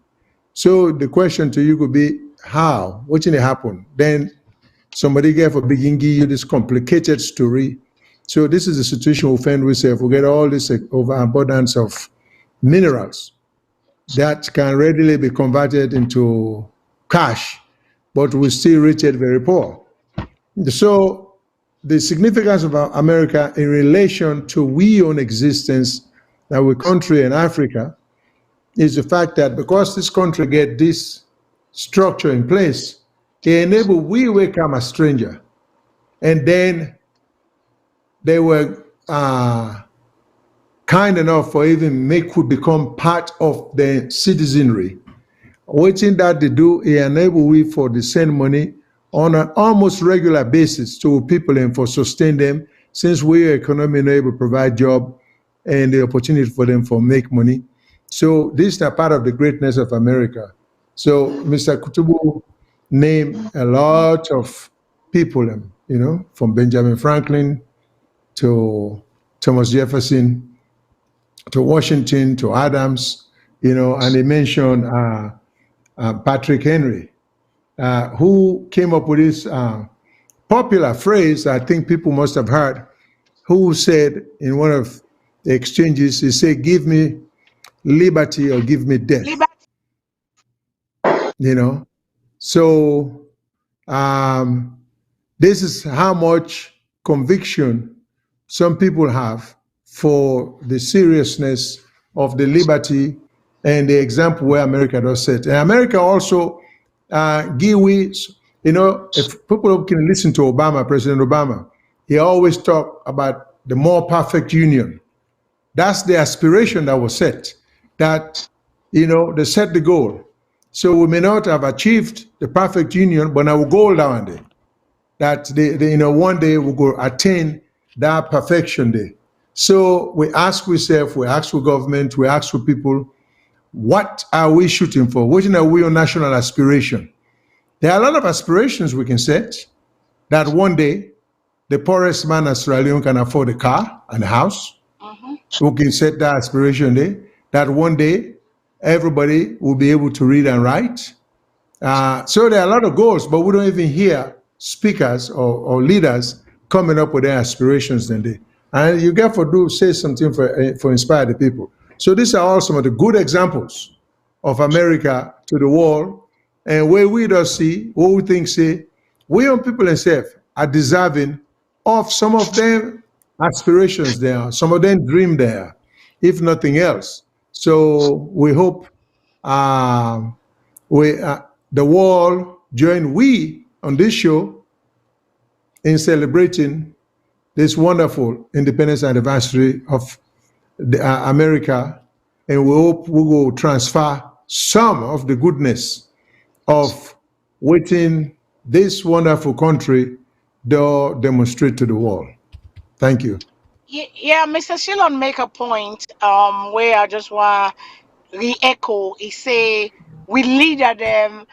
So the question to you could be, how? What's going to happen? Then somebody get for begin give you this complicated story. So this is the situation we find ourselves. We get all this overabundance of minerals that can readily be converted into cash, but we still reach it very poor. So the significance of America in relation to we own existence, our country in Africa, is the fact that because this country get this structure in place, it enable we become a stranger. And then they were kind enough for even make who become part of the citizenry. Waiting that they do, it enable we for the send money on an almost regular basis to people and for sustain them, since we economy not able to provide job and the opportunity for them for make money. So this is a part of the greatness of America. So Mr. Kutubu named a lot of people, from Benjamin Franklin to Thomas Jefferson to Washington to Adams, and he mentioned Patrick Henry, who came up with this popular phrase I think people must have heard, who said in one of the exchanges, he said, give me liberty or give me death. So this is how much conviction some people have for the seriousness of the liberty and the example where America does set. And America also give we, if people can listen to Obama, President Obama, he always talk about the more perfect union. That's the aspiration that was set, that, they set the goal. So we may not have achieved the perfect union, but our goal down there, that one day we will attain that perfection day. So we ask ourselves, we ask for government, we ask for people, what are we shooting for? What are we on national aspiration? There are a lot of aspirations we can set, that one day the poorest man in Sierra Leone can afford a car and a house. We can set that aspiration there, that one day everybody will be able to read and write. So there are a lot of goals, but we don't even hear speakers or leaders coming up with their aspirations than they. And you got to say something for inspire the people. So these are all some of the good examples of America to the world, and where we don't see what we think say we young people themselves are deserving of some of them aspirations there, some of them dream there, if nothing else. So we hope the world join we on this show in celebrating this wonderful independence anniversary of America, and we hope we will transfer some of the goodness of waiting this wonderful country to demonstrate to the world. Thank you. Yeah, Mr. Shillon make a point where I just want to re-echo. He say we leader them.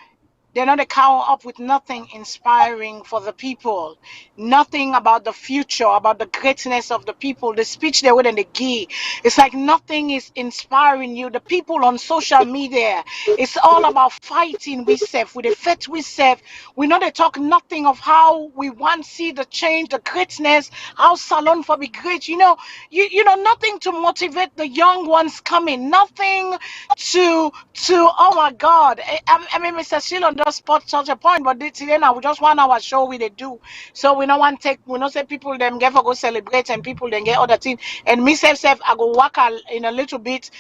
They're not a cow up with nothing inspiring for the people, nothing about the future, about the greatness of the people. The speech they wouldn't give, it's like nothing is inspiring you. The people on social media, it's all about fighting we self with the faith we self. We know they talk nothing of how we want to see the change, the greatness, how Salon for be great. You know, nothing to motivate the young ones coming, nothing to oh my God. I mean, Mr. Shillon just spot such a point, but today now we just 1 hour show we they do. So we don't want take, we don't say people them get for go celebrate and people then get other things. And me self I go work in a little bit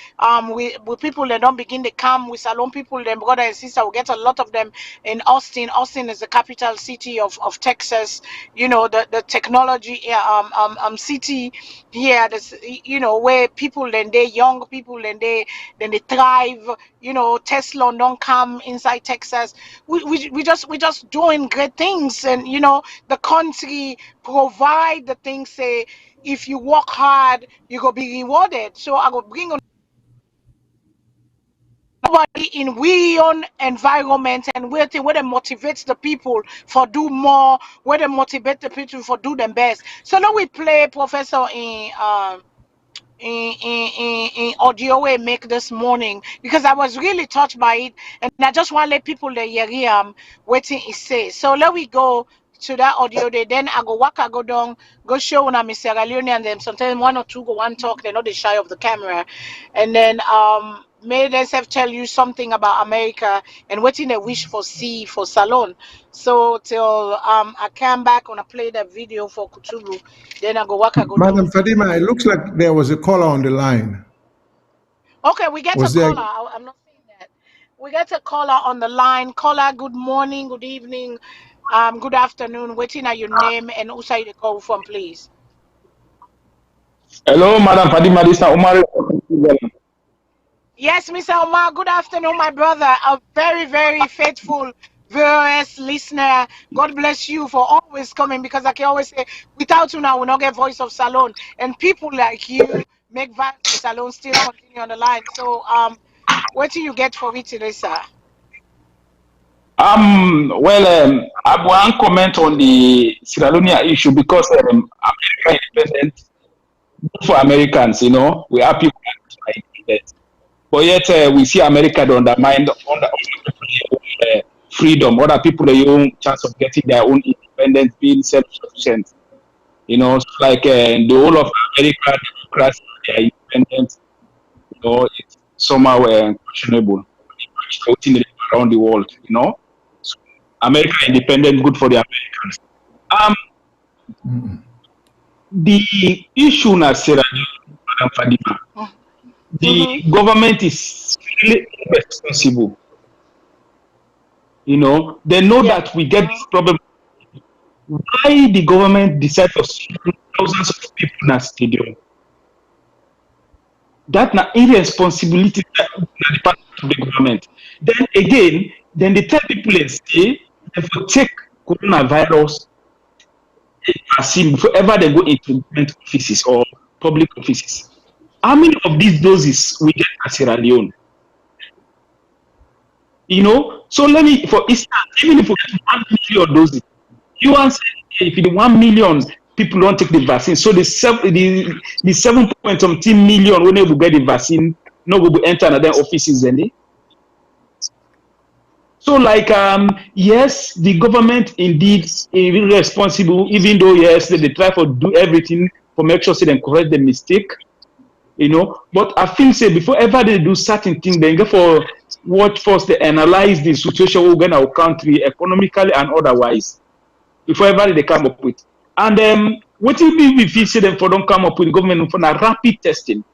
with people that don't begin to come with Salon people, them brother and sister, we get a lot of them in Austin. Austin is the capital city of Texas, you know, the technology city here, this, you know, where people then they young people then they thrive, you know. Tesla don't come inside Texas. We just doing great things, and you know the country provide the things. Say if you work hard, you go be rewarded. So I go bring on nobody in we own environment, and where they motivates the people for do more, where they motivate the people for do them best. So now we play Professor in audio way make this morning, because I was really touched by it, and I just want to let people the hear waiting it say. So let we go to that audio day, then I go walk, I go down, go show when I'm in Sierra Leone, and then sometimes one or two go one talk, they're not the shy of the camera, and then may themselves tell you something about America and waiting they wish for see for Salon. So till I come back when I play that video for Kutulu, then I go walk, I go down. Madam Fadima, it looks like there was a caller on the line. Okay, we get Was a there? caller. I'm not saying that. We get a caller on the line. Caller, good morning, good evening, good afternoon. Waiting at your name and who say the call from, please. Hello, Madam Fadima. This is Umar. Yes, Mr. Omar. Good afternoon, my brother. A very, very faithful viewers, listener. God bless you for always coming, because like I always say, without you now, we not get Voice of Salon. And people like you make Voice of Salon still continue on the line. So what do you get for it today, sir? Well, I want to comment on the Sierra Leone issue, because America independent for Americans, you know, we are people like independent. But yet we see America undermine freedom, other people their own chance of getting their own independence, being self-sufficient. You know, so like the whole of America, democracy, independent, you know, it's somehow questionable around the world, you know. So America independent, good for the Americans. The issue na Sierra Leone, Fadima, the government is really responsible. You know, they know that we get this problem. Why the government decide to send thousands of people in a stadium? That's not irresponsibility of the government. Then again, then they tell people and say they will take coronavirus vaccine before ever they go into government offices or public offices. How many of these doses we get at Sierra Leone? You know, so let me, for instance, even if we get 1 million doses, you want to say if the 1 million people don't take the vaccine, so the 7 point something million when they will get the vaccine, no will enter another offices, and So, like, yes, the government indeed is irresponsible, even though, yes, they try to do everything to make sure they correct the mistake, But I feel, say, before ever they do certain things, they go for what first they analyze the situation we in our country, economically and otherwise, before ever they come up with. And what will be if you see them for don't come up with government for a rapid testing?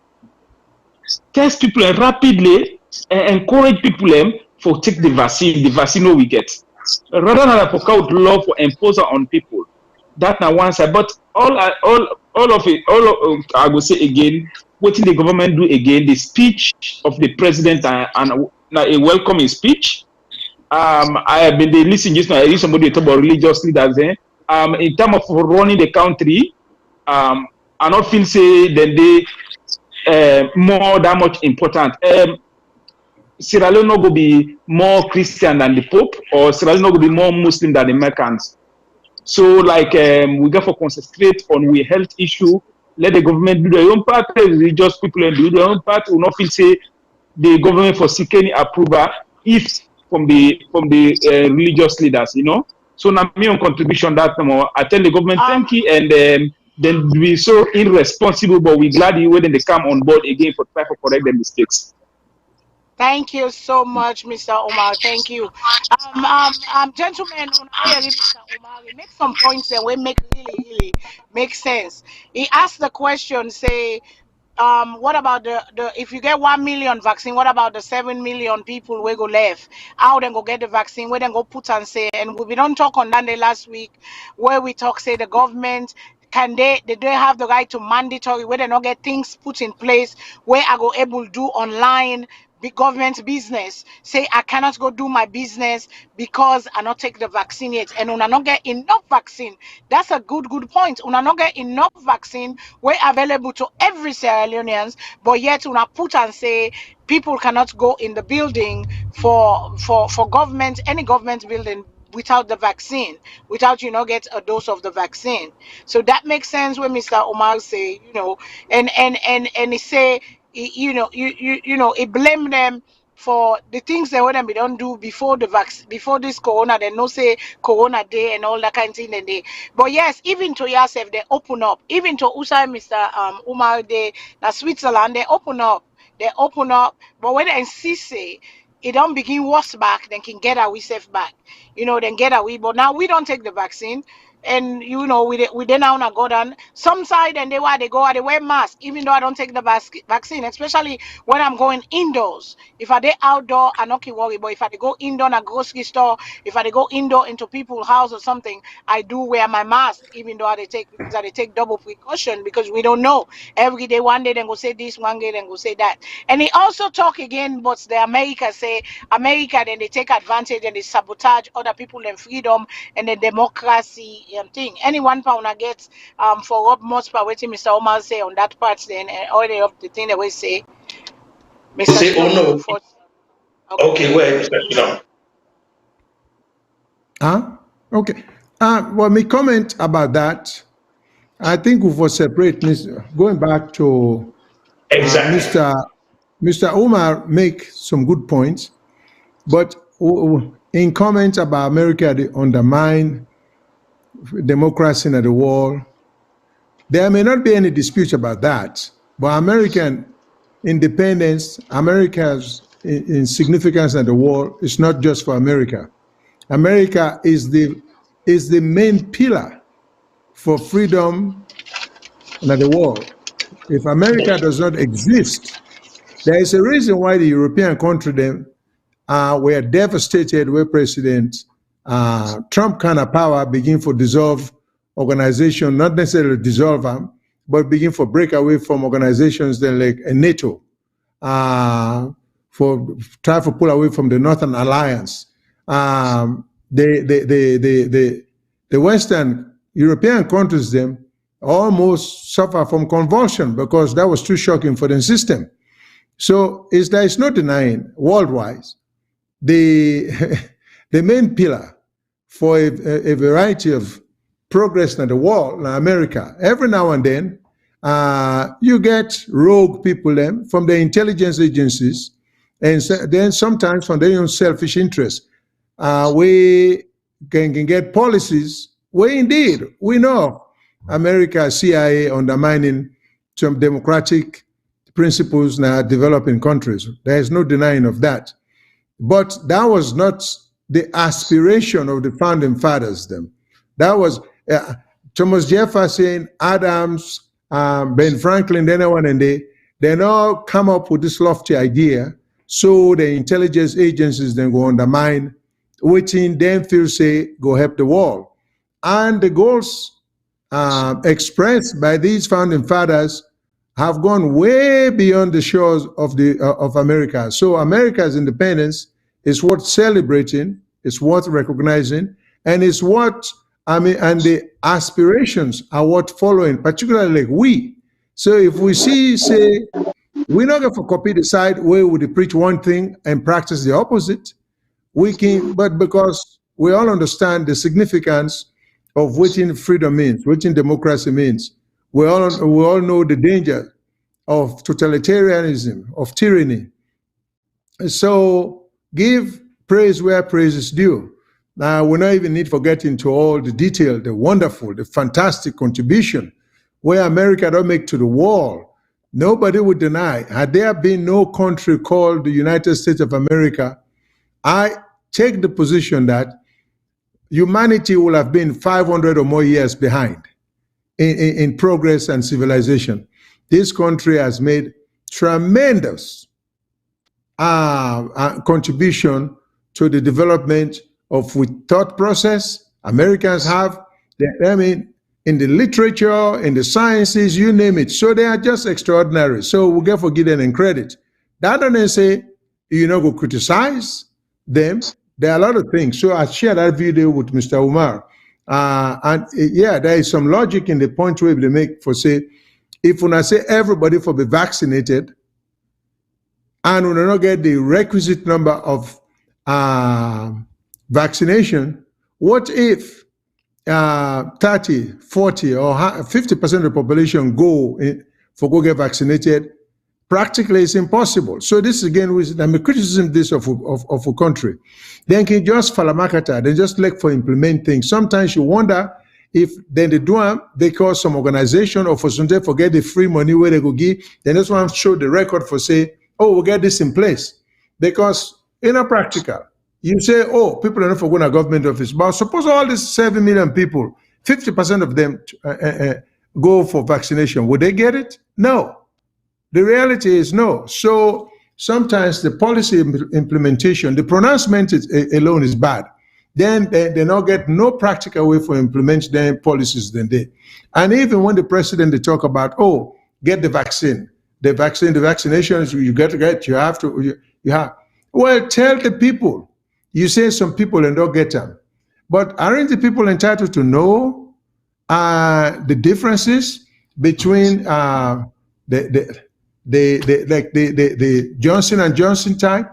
Test people rapidly and encourage people for take the vaccine we get. Rather than for out law for impose on people. That now one side. But all of it, I will say again, what the government do again, the speech of the president and a welcoming speech. I have been listening just now. I hear somebody talk about religious leaders there. In terms of running the country, I not feel say then they more that much important. Sierra Leone not going to be more Christian than the Pope, or Sierra Leone not going to be more Muslim than the Americans. So, like, we got to concentrate on we health issue. Let the government do their own part. Religious people do their own part. We not feel say the government for seeking approval if from the religious leaders, So now me on contribution that more. I tell the government thank you, and then we so irresponsible, but we glad you when they come on board again for try to correct the mistakes. Thank you so much, Mr. Omar. Thank you. Gentlemen, Mr. Omar, he make some points that will make really make sense. He asked the question, say, what about the if you get 1 million vaccine, what about the 7 million people we go left? How then go get the vaccine? Where then go put and say? And we don't talk on that day last week where we talk say the government can they have the right to mandatory where they not get things put in place where I go able to do online government business, say I cannot go do my business because I not take the vaccine yet, and una not get enough vaccine. That's a good point. Una not get enough vaccine where available to every Sierra Leoneans, but yet una put and say people cannot go in the building for government, any government building without the vaccine, without get a dose of the vaccine. So that makes sense when Mr. Omar say, and he say, he blame them for the things they want to don't do before the vaccine, before this corona. They no say corona day and all that kind of thing. And they, but yes, even to yourself they open up. Even to Usai, Mr. Umar, they na Switzerland they open up. They open up. But when they say it don't begin worse back, then can get away safe back. Then get away. But now we don't take the vaccine. And we then now go down some side and they wear mask even though I don't take the vaccine, especially when I'm going indoors. If I dey outdoor I not worry, but if I go indoor in a grocery store, if I go indoor into people's house or something, I do wear my mask even though I take double precaution because we don't know. Every day one day then go say this, one day then go say that. And he also talk again but the America then they take advantage and they sabotage other people and freedom and the democracy thing. Any 1 pound I get for what most part waiting Mr. Omar say on that part then all the thing that we say. Mr. Say, oh no. For, okay, go ahead, Mr. Shilon. Okay. Well, my comment about that, I think we will separate, going back to Exactly. Mr. Omar make some good points, but in comments about America, they undermine democracy in the world. There may not be any dispute about that, but American independence, America's significance in the world is not just for America. America is the main pillar for freedom in the world. If America does not exist, there is a reason why the European countries were devastated where President Trump kind of power begin to dissolve organization, not necessarily dissolve them, but begin to break away from organizations then like NATO, for try to pull away from the Northern Alliance. The Western European countries them almost suffer from convulsion because that was too shocking for the system. So there is no denying worldwide the main pillar for a variety of progress in the world, in America. Every now and then, you get rogue people from the intelligence agencies, and then sometimes from their own selfish interests. we can get policies where indeed we know America, CIA undermining some democratic principles now developing countries. There is no denying of that. But that was not the aspiration of the founding fathers. Them. That was Thomas Jefferson, Adams, Ben Franklin, anyone, and they all come up with this lofty idea. So the intelligence agencies then go undermine, which in them feel say go help the world. And the goals expressed by these founding fathers have gone way beyond the shores of America. So America's independence is worth celebrating, it's worth recognizing, and it's what and the aspirations are worth following, particularly like we. So if we say we're not going to copy the side where we preach one thing and practice the opposite, we can, but because we all understand the significance of what freedom means, what democracy means. We all know the danger of totalitarianism, of tyranny. So give praise where praise is due. Now, we don't even need to get into all the detail, the wonderful, the fantastic contribution where America don't make to the world. Nobody would deny, had there been no country called the United States of America, I take the position that humanity will have been 500 or more years behind in progress and civilization. This country has made tremendous contribution to the development of thought process. Americans have, in the literature, in the sciences, you name it. So they are just extraordinary. So we get forgiven and credit. That doesn't say go criticize them. There are a lot of things. So I shared that video with Mr. Umar. And yeah, there is some logic in the point where they make for say, if when I say everybody for be vaccinated, and when I not get the requisite number of vaccination, what if 30, 40, or 50% of the population go get vaccinated? Practically, it's impossible. So this again was criticism this of a country. Then can just falamakata, they just like for implement things. Sometimes you wonder if then they do them, they call some organization or for something forget the free money where they go give. Then that's why I'm show the record for say, oh, we'll get this in place. Because in a practical, you say, oh, people are not for going to government office. But suppose all these 7 million people, 50% of them go for vaccination. Would they get it? No. The reality is no. So sometimes the policy implementation, the pronouncement alone is bad. Then they not get no practical way for implementing their policies than they. And even when the president, they talk about, oh, get the vaccine. The vaccinations you got to get, you have to, you have. Well, tell the people. You say some people and don't get them. But aren't the people entitled to know the differences between the Johnson and Johnson type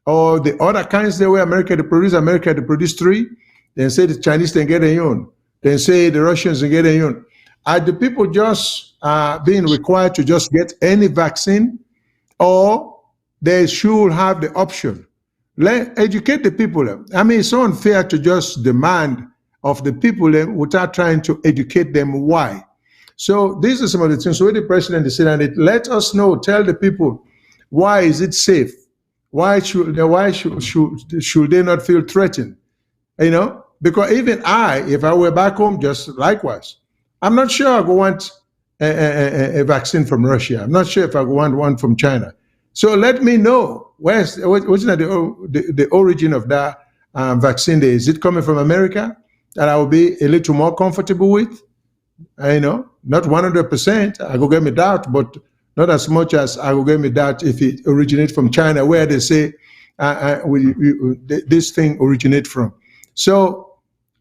or the other kinds there where America they produce 3, then say the Chinese can get their own, then say the Russians can get their own. Are the people just being required to just get any vaccine, or they should have the option? Educate the people. I mean, it's so unfair to just demand of the people without trying to educate them why. So these are some of the things. So the president is saying, and let us know, tell the people, why is it safe? Why should they not feel threatened? You know, because even if I were back home, just likewise, I'm not sure I would want a vaccine from Russia. I'm not sure if I would want one from China. So let me know what's the origin of that vaccine. Is it coming from America that I will be a little more comfortable with? Not 100%. I go get me doubt, but not as much as I will get me doubt if it originates from China, where they say this thing originates from. So,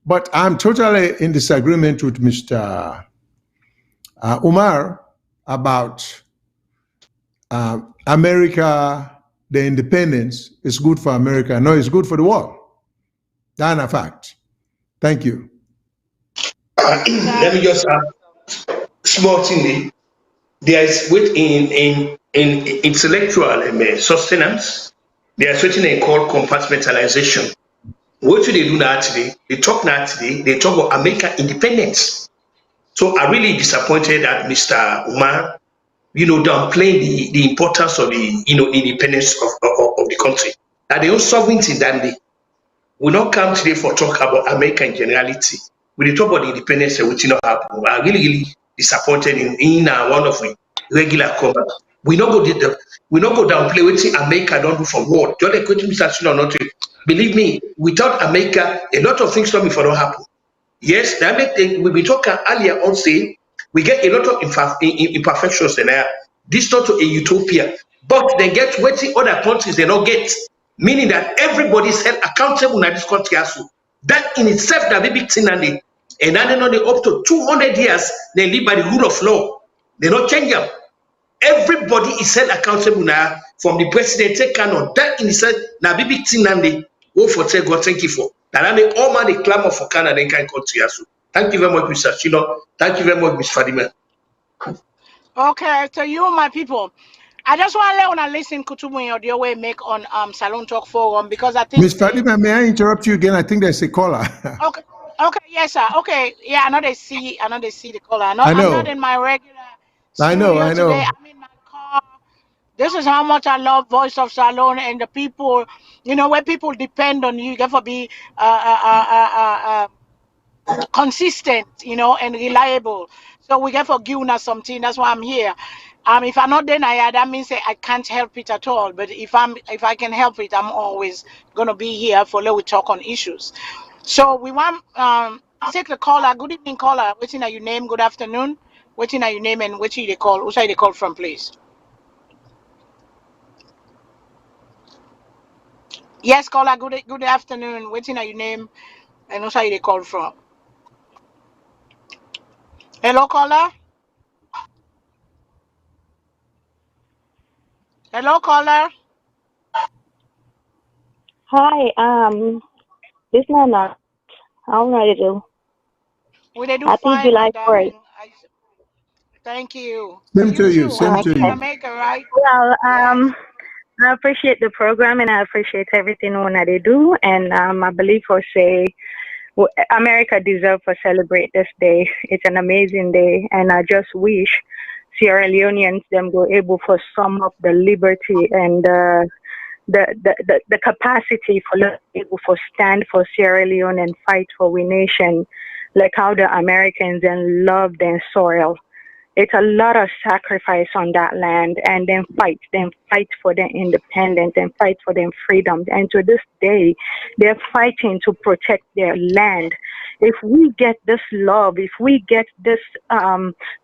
but I'm totally in disagreement with Mr. Umar about America, the independence is good for America. No, it's good for the world. That's a fact. Thank you. Let me just add small thing. There is in intellectual sustenance, there is something they call compartmentalization. What should they do now today? They talk now today, they talk about American independence. So I'm really disappointed that Mr. Umar, downplaying the importance of the, independence of the country. That the own sovereignty that they will not come today for talk about American generality. We dey talk about the independence and wetin not happen. I'm really, really disappointed in one of the regular cover. We not go downplay wetin America don't do for world. Just like wetin Mr. Shina not to. Believe me, without America, a lot of things don't before don't happen. Yes, that make we been talking earlier on say we get a lot of imperfections in there. This not to a utopia, but they get wetin other countries they don't get. Meaning that everybody is held accountable in this country also. That in itself that be big thing and then they up to 200 years they live by the rule of law. They not change them. Everybody is held accountable now from the president take canon. That in itself now be big thing and they for tell God thank you for. That they all man they clamor for Canada in kind country also. Thank you very much, Mr. Chino. Thank you very much, Ms. Fadima. Okay, to you, my people. I just want to let una listen Kutubu in your way make on Salon Talk Forum because I think Miss Fatima, may I interrupt you again? I think there's a caller. okay, yes, sir. Okay, yeah, I know they see the caller. I I'm not know. in my regular I studio today. know. I'm in my car. This is how much I love Voice of Salon and the people, where people depend on you. You have to be consistent, and reliable. So we get for giving us something. That's why I'm here. If I'm not then that means I can't help it at all. But if I can help it, I'm always gonna be here for let we talk on issues. So we want take the caller. Good evening, caller. Waiting at your name. Good afternoon. Waiting at your name and waiting they call. Who side they call from, please? Yes, caller. Good afternoon. Waiting at your name and who side they call from. Hello, caller. Hello, caller. Hi, this is Nana. How are you do? We they do Happy fine, my July 4th. darling. Thank you. Same You to you. too. Same to You in Okay. you. America, right? Well, Yes. I appreciate the program and I appreciate everything when they do. And I believe for say America deserves to celebrate this day. It's an amazing day, and I just wish Sierra Leoneans them go able for some of the liberty and the capacity for able for stand for Sierra Leone and fight for we nation, like how the Americans and love their soil. It's a lot of sacrifice on that land and then fight for their independence and fight for their freedom. And to this day, they're fighting to protect their land. If we get this love, if we get this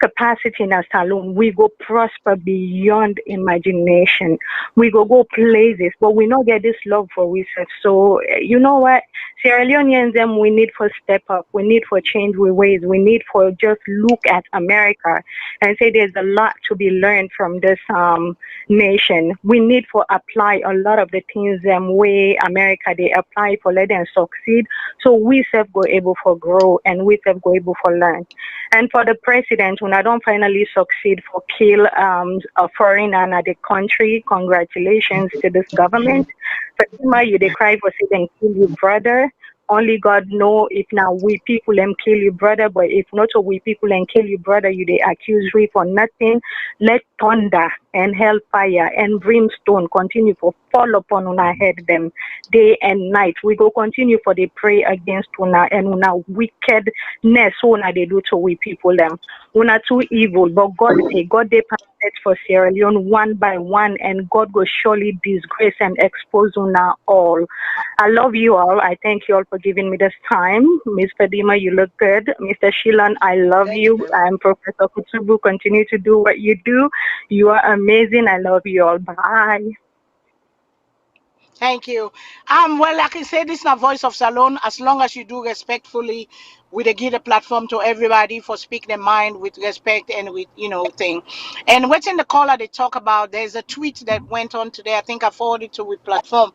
capacity in our salon, we go prosper beyond imagination. We go places, but we not get this love for ourselves. So you know what? Sierra Leoneans, them we need for step up. We need for change we ways. We need for just look at America and say there's a lot to be learned from this nation. We need for apply a lot of the things way America they apply for let them succeed. So we self go able for grow and we self go able for learn. And for the president, when I don't finally succeed for kill a foreigner and the country, congratulations to this government. Fatima, you they cry for saying kill your brother. Only God know if now we people and kill your brother, but if not so we people and kill your brother, you they accuse me for nothing. Let thunder and hellfire and brimstone continue to fall upon our head them day and night. We go continue for the pray against una and una wickedness una they do to we people them. Una too evil, but God say God they for Sierra Leone one by one, and God will surely disgrace and expose una all. I love you all. I thank you all for giving me this time. Miss Fadima, you look good. Mr. Shilan, I love you. I'm Professor Kutsubu. Continue to do what you do. You are amazing. I love you all. Bye. Thank you. Well, like I said, this is not Voice of Salon. As long as you do respectfully, we dey give a platform to everybody for speak their mind with respect and with thing. And what's in the caller they talk about? There's a tweet that went on today. I think I forwarded to with platform.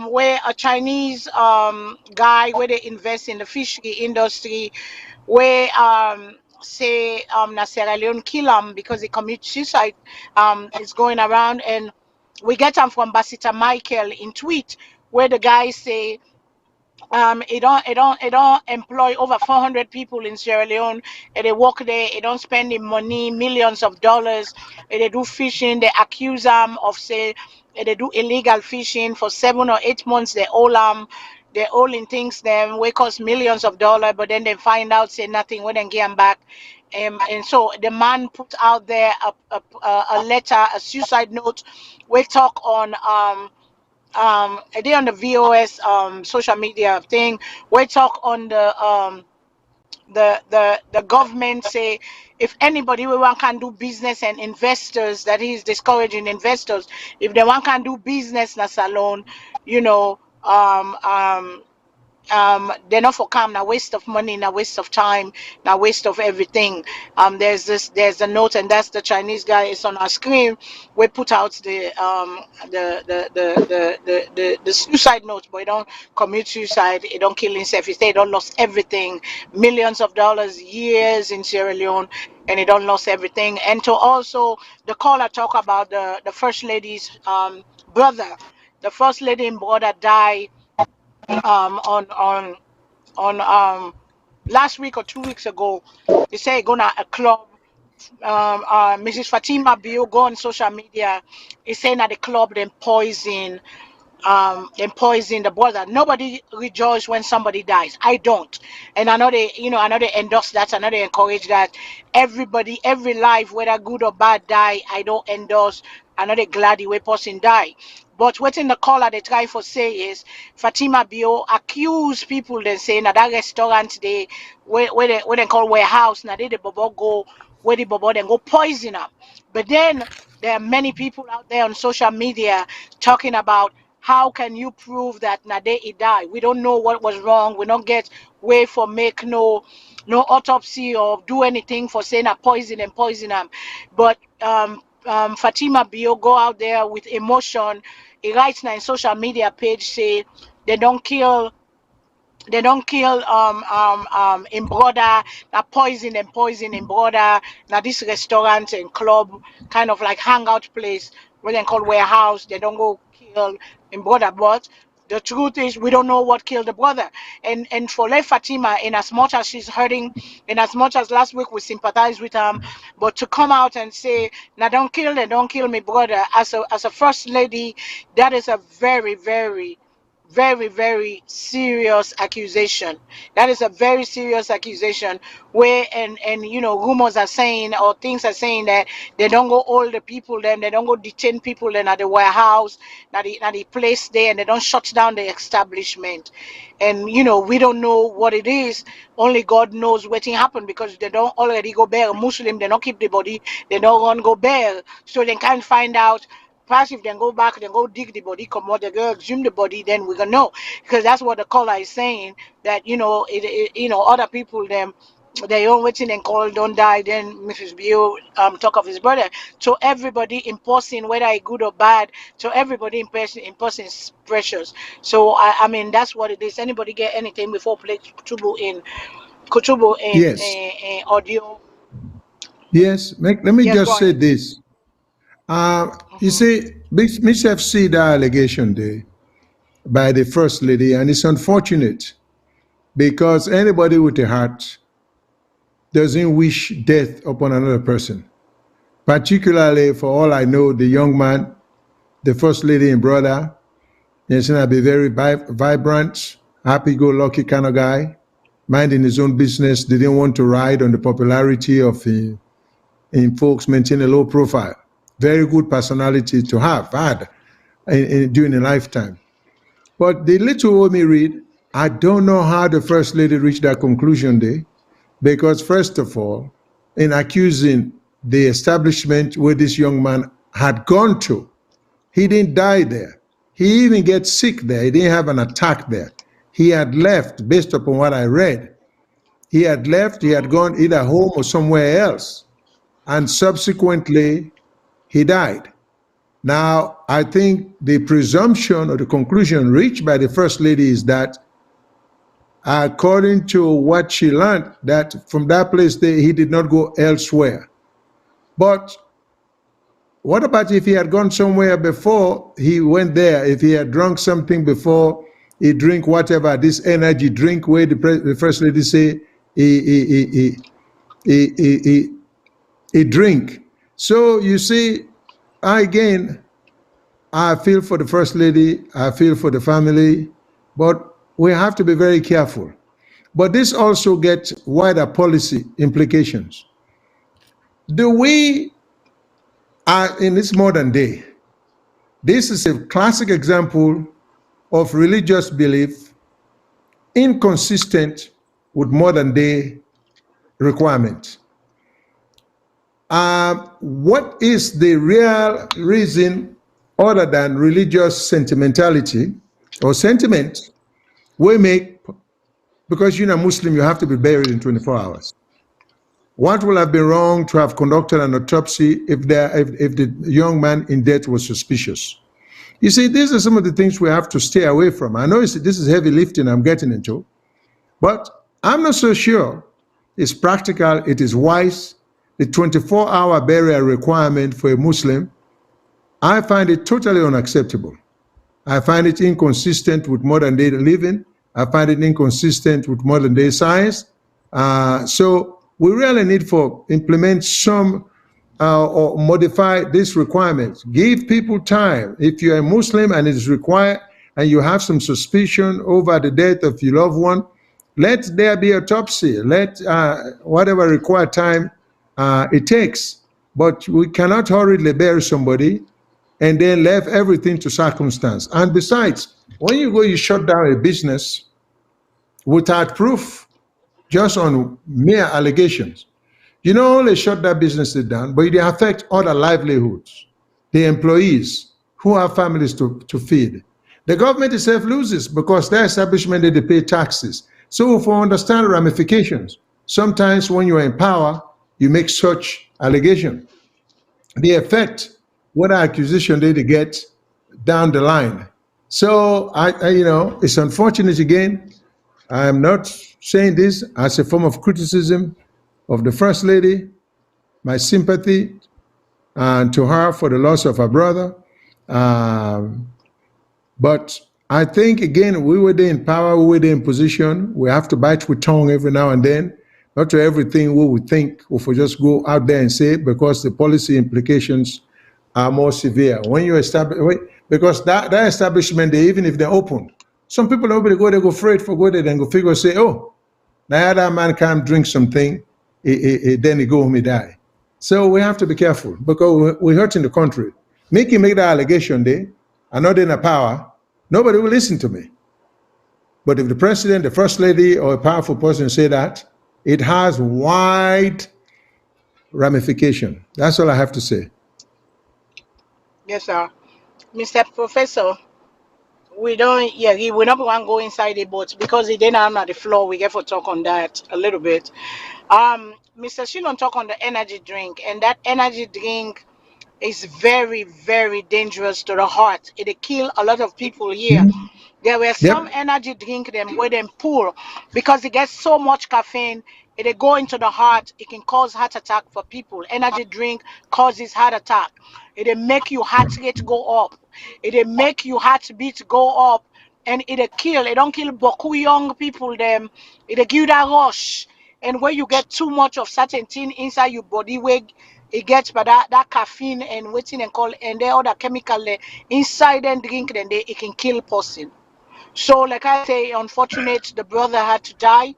Where a Chinese guy where they invest in the fishery industry, where say na Sierra Leone kill him because he commit suicide. Is going around and we get them from Basita Michael in tweet where the guy say It don't employ over 400 people in Sierra Leone. And they work there. It don't spend the money, millions of dollars. And they do fishing. They accuse them of say they do illegal fishing for 7 or 8 months. They all in things them we cost millions of dollars, but then they find out say nothing when they get them back. And so the man put out there a letter, a suicide note. We talk on I did on the VOS social media thing. We talk on the government say if anybody we want can do business and investors that is discouraging investors if they want can do business na salon, you know, they're not for come, now waste of money, now waste of time, now waste of everything. There's a note, and that's the Chinese guy. It's on our screen. We put out the suicide note, but it don't commit suicide, it don't kill himself. He said he don't lost everything, millions of dollars, years in Sierra Leone, and he don't lost everything. And to also the caller talk about the first lady's brother, the first lady in brother died um on on on last week or 2 weeks ago. They say gonna a club. Mrs. Fatima Bio go on social media. Is saying at the club then poison the brother. Nobody rejoice when somebody dies. I don't. And I know they endorse that, I know they encourage that. Everybody, every life, whether good or bad, die. I don't endorse. I know they glad the way person die. But what in the caller they try for say is Fatima Bio accuse people then saying that restaurant where they call warehouse now they the bobo go where the bobo then go poison them. But then there are many people out there on social media talking about how can you prove that Nade he died? We don't know what was wrong. We don't get way for make no autopsy or do anything for saying a poison and poison him. But Fatima Bio go out there with emotion. He writes now in social media page say they don't kill in brother na poison and poison in brother now this restaurant and club kind of like hangout place where they call warehouse they don't go kill in brother but the truth is we don't know what killed the brother and for Le Fatima in as much as she's hurting in as much as last week we sympathize with but to come out and say now don't kill me brother as a first lady that is a very very serious accusation. That is a very serious accusation where and rumors are saying or things are saying that they don't go hold the people then they don't go detain people then at the warehouse at the place there and they don't shut down the establishment. And we don't know what it is. Only God knows what happened because they don't already go bare Muslim, they don't keep the body, they don't run go bare. So they can't find out. Perhaps if they go back, then go dig the body, come out, they go exhume the body, then we're gonna know. Because that's what the caller is saying, that other people them they own waiting and call don't die, then Mrs. Bio talk of his brother. So everybody in person, whether it's good or bad, so everybody in person is precious. So I mean that's what it is. Anybody get anything before play Yes, in audio? yes. Let me Yes, go just say ahead. this. You Hmm. see, Miss FC the allegation there by the first lady, and it's unfortunate because anybody with a heart doesn't wish death upon another person. Particularly, for all I know, the young man, the first lady and brother, he's gonna be very vibrant, happy-go-lucky kind of guy, minding his own business. Didn't want to ride on the popularity of in folks, maintain a low profile. Very good personality to have had during a lifetime. But the little Omi read, I don't know how the first lady reached that conclusion there, because first of all, in accusing the establishment where this young man had gone to, he didn't die there. He even gets sick there. He didn't have an attack there. He had left, based upon what I read. He had left, he had gone either home or somewhere else. And subsequently, he died. Now, I think the presumption or the conclusion reached by the First Lady is that, according to what she learned, that from that place he did not go elsewhere. But what about if he had gone somewhere before he went there, if he had drunk something before he drink whatever, this energy drink where the First Lady say he drink. So you see, I feel for the First Lady, I feel for the family, but we have to be very careful. But this also gets wider policy implications. The way in this modern day, this is a classic example of religious belief inconsistent with modern day requirements. What is the real reason other than religious sentimentality or sentiment we make? Because you're a Muslim, you have to be buried in 24 hours. What will have been wrong to have conducted an autopsy if the young man in death was suspicious? You see, these are some of the things we have to stay away from. I know this is heavy lifting I'm getting into, but I'm not so sure it's practical, it is wise. The 24-hour burial requirement for a Muslim, I find it totally unacceptable. I find it inconsistent with modern day living. I find it inconsistent with modern day science. So we really need to implement some or modify this requirement. Give people time. If you're a Muslim and it is required and you have some suspicion over the death of your loved one, let there be autopsy. Let whatever required time it takes. But we cannot hurriedly bury somebody and then leave everything to circumstance. And besides, when you go, you shut down a business without proof, just on mere allegations. You not only shut that business down, but they affect other livelihoods, the employees who have families to feed. The government itself loses because their establishment, they pay taxes. So for understand ramifications, sometimes when you are in power, you make such allegation. The effect, what accusation they get down the line. So it's unfortunate again. I am not saying this as a form of criticism of the First Lady. My sympathy to her for the loss of her brother. But I think, again, we were there in power, we were there in position. We have to bite with tongue every now and then. Not to everything we would think if we just go out there and say it, because the policy implications are more severe. When you establish, because that establishment, even if they're open, some people nobody go, they go afraid for go there, then go figure, say, oh, now that man can't drink something, then he go home, he die. So we have to be careful because we're hurting the country. Make that allegation there, I'm not in a power, nobody will listen to me. But if the president, the first lady, or a powerful person say that, it has wide ramification. That's all I have to say. Yes, sir. Mr. Professor, we're not going to go inside the boat because it didn't on the floor. We get to talk on that a little bit. Mr. Shilon talk on the energy drink, and that energy drink is very, very dangerous to the heart. It kill a lot of people here. There were some energy drink them where them pour because it gets so much caffeine, it go into the heart. It can cause heart attack for people. Energy drink causes heart attack. It make your heart rate go up. It make your heartbeat go up, and it kill. It don't kill boku young people. Them it give you that rush, and when you get too much of certain thing inside your body, where it gets by that caffeine and waiting and call and the other chemical inside and drink, then it can kill person. So, like I say, unfortunate the brother had to die.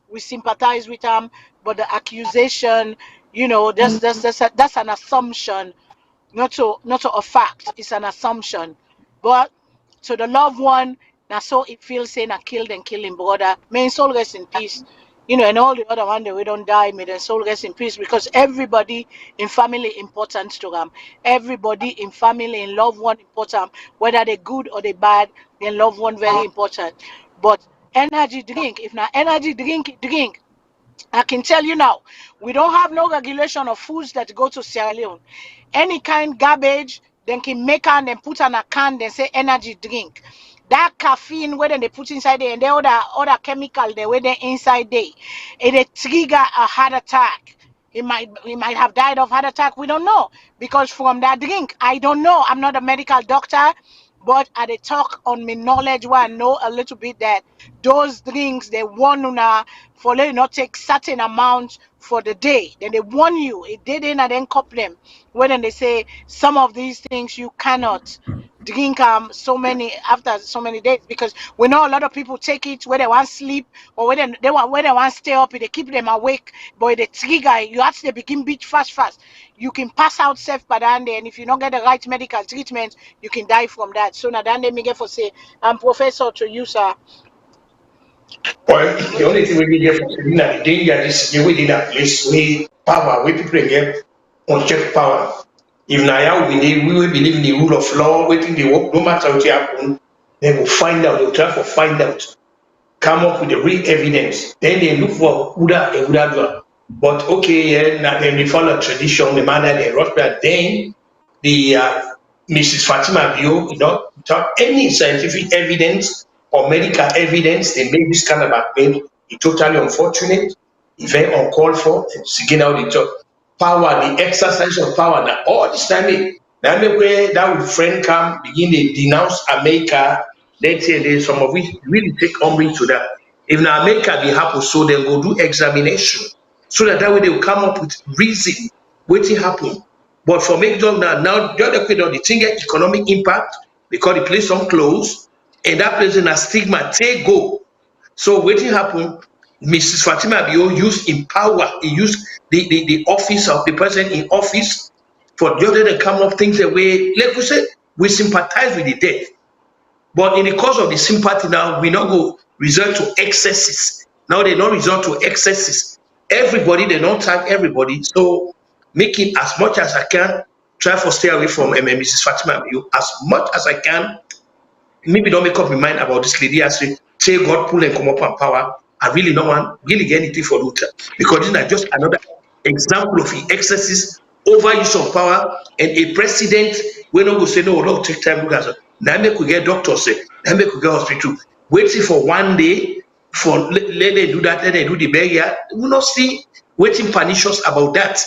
We sympathize with him, but the accusation, that's an assumption, not to a fact. It's an assumption. But to the loved one, now so it feels saying I killed and killing brother. May his soul rest in peace. And all the other one that we don't die, may their soul rest in peace, because everybody in family important to them. Everybody in family and loved one important, whether they good or they bad, their loved one very important. But energy drink, if not energy drink, I can tell you now, we don't have no regulation of foods that go to Sierra Leone. Any kind garbage, then can make and then put on a can, then say energy drink. That caffeine where they put inside there and the other chemical they where they inside there, it trigger a heart attack. He might have died of heart attack. We don't know, because from that drink, I don't know. I'm not a medical doctor, but I dey talk on my knowledge where I know a little bit that those drinks they warn una for let you not take certain amount for the day. Then they warn you. It didn't and then couple them. When they say some of these things you cannot drink so many after so many days, because we know a lot of people take it where they want sleep or where they want stay up, they keep them awake, but they trigger you actually begin beat fast. You can pass out safe by then, and if you don't get the right medical treatment, you can die from that. So now then they me get for say I'm professor to you, sir. Well, the only thing we get from the danger is within a place we power, we people get unchecked power. If now we will believe in the rule of law, waiting the work, no matter what happen, they will find out, they'll try to find out, come up with the real evidence. Then they look for Uda and Uda. But okay, yeah, now then they follow tradition, the manner they wrote that. Then the Mrs. Fatima Bio, without any scientific evidence or medical evidence, they made this kind of appeal. It's totally unfortunate, it's very uncalled for, and seeking out the job. Power, the exercise of power. Now, all this time, now where that would friend come, begin to denounce America, let's say there's some of it really take umbrage to that. If now America be happen, so then go do examination, so that way they will come up with reason what happen. But for make job now the other question the thing get economic impact because the place some close and that place in a stigma take go. So what happen? Mrs. Fatima Bio used in power, he used the office of the person in office for the other to come up things the way, like we said, we sympathize with the death. But in the course of the sympathy now, we not go resort to excesses. Now they don't resort to excesses. Everybody, they don't tag everybody. So make it as much as I can, try to stay away from Mrs. Fatima Bio as much as I can. Maybe don't make up my mind about this lady. I say God pull and come up on power. I really don't want really get anything for Luther because this is just another example of the excesses, overuse of power, and a president we don't go say no, don't take time. Now make we get doctors say, now make we get hospital. Waiting for one day for let them do that, let them do the burial. We not see waiting pernicious about that.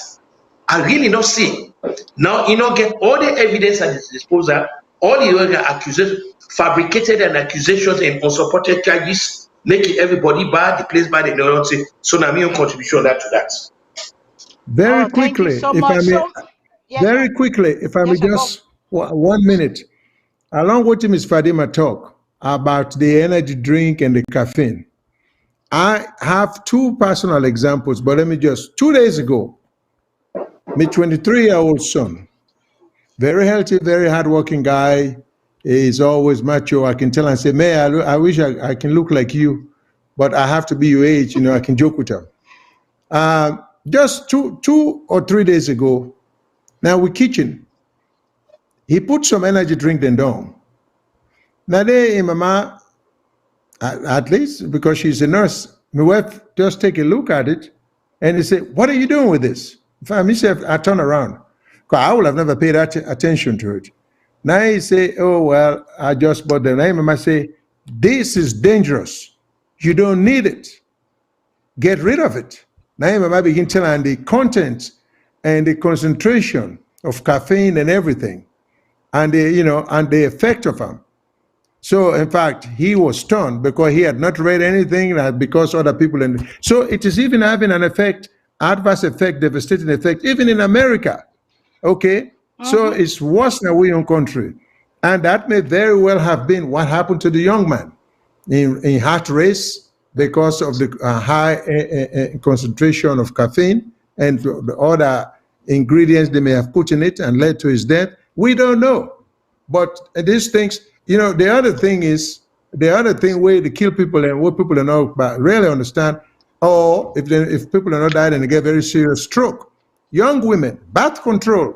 I really not see. Now you know get all the evidence at his disposal, all the other accusations, fabricated and accusations and unsupported charges, making everybody bad, the place bad, and don't say. So now me own contribution that to that. Very Thank you quickly, so if much. I may, Yes, very sir. quickly, if I may Yes, sir, go. just 1 minute, along with Ms. Fadima talk about the energy drink and the caffeine. I have two personal examples, but let me just, 2 days ago, my 23-year-old son, very healthy, very hardworking guy, is always macho. I can tell and say, man, I wish I can look like you, but I have to be your age, I can joke with him. Just two or 3 days ago, now we kitchen, he put some energy drink in down. Now they, mama, at least because she's a nurse, my wife just take a look at it and he said, what are you doing with this? If I turn around, because I would have never paid attention to it. Now he say, oh, well, I just bought them. Now mama say, this is dangerous. You don't need it. Get rid of it. Now mama begin telling the content and the concentration of caffeine and everything, and the effect of them. So in fact, he was stunned because he had not read anything, because other people. So it is even having an effect, adverse effect, devastating effect, even in America. Okay, so it's worse than our own country, and that may very well have been what happened to the young man in heart race because of the high concentration of caffeine and the other ingredients they may have put in it and led to his death. We don't know. But these things, the other thing way to kill people and what people are not really understand, or if people are not dying and they get very serious stroke. Young women, birth control,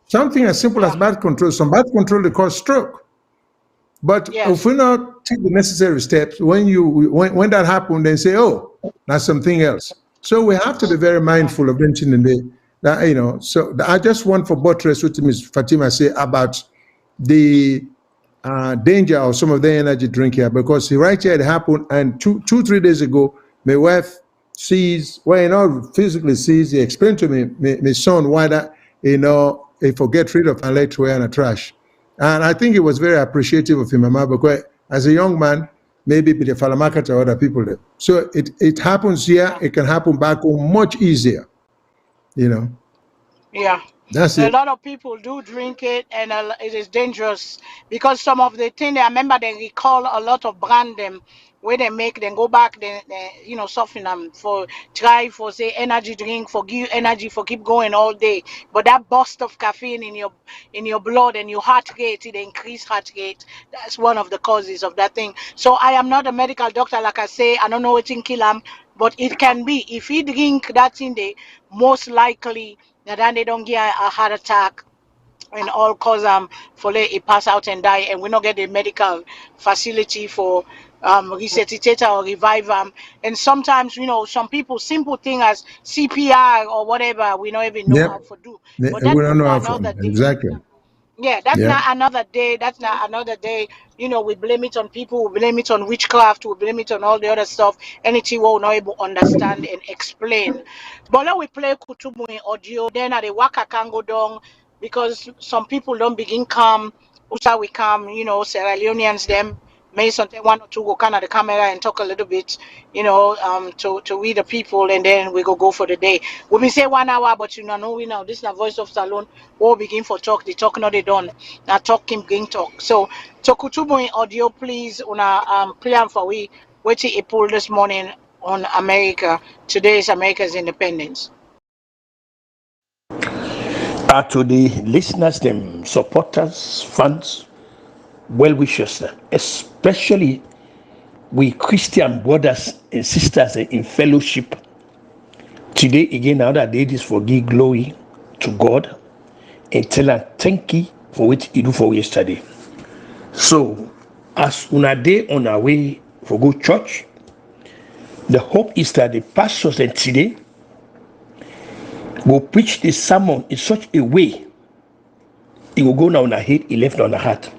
something as simple as birth control, some birth control they call stroke. But if we not take the necessary steps, when that happens, then say, oh, that's something else. So we have to be very mindful of mentioning that, So I just want for buttress what Ms. Fatima say about the danger of some of the energy drink here, because right here it happened, and 3 days ago, my wife sees, physically sees, he explained to me, my son, why that, he forget rid of and let away in the trash. And I think he was very appreciative of him, Mama, because as a young man, maybe the Falamaka to other people there. So it happens here, it can happen back home much easier, you know. Yeah. That's A it. lot of people do drink it, and it is dangerous because some of the thing I remember they recall a lot of brand them where they make them go back, they soften them for try for say energy drink for give you energy for keep going all day. But that burst of caffeine in your blood and your heart rate, it increase heart rate. That's one of the causes of that thing. So I am not a medical doctor, like I say, I don't know what in kill him, but it can be if he drink that thing, they most likely that then they don't get a heart attack and all cause for let it pass out and die, and we not get the medical facility for resuscitate or revive them. And sometimes some people simple thing as CPR or whatever we don't even know Yep. how to do, but We that's don't know for how another from. day. Exactly. Yeah, that's Yeah. not another day. That's not another day. We blame it on people. We blame it on witchcraft. We blame it on all the other stuff. Anything we're not able to understand and explain. But now we play Kutubu in audio. Then at the waka can go down because some people don't begin come. Usa we come. Sierra Leoneans them. May sometimes one or two go kind of the camera and talk a little bit. To read the people, and then we go for the day. We may say 1 hour, but we know this is a voice of Salone. Or begin for talk, the talk not they done. Now talk him going talk. So Kutubu in audio, please una plan for we waiting a poll this morning on America. Today is America's independence. To the listeners, them supporters, fans, well wishers, especially we Christian brothers and sisters in fellowship. Today again, now that day is for give glory to God and tell her thank you for what you do for yesterday. So as una day on our way for go church, the hope is that the pastors and today will preach the sermon in such a way it will go down our head, it left on the heart.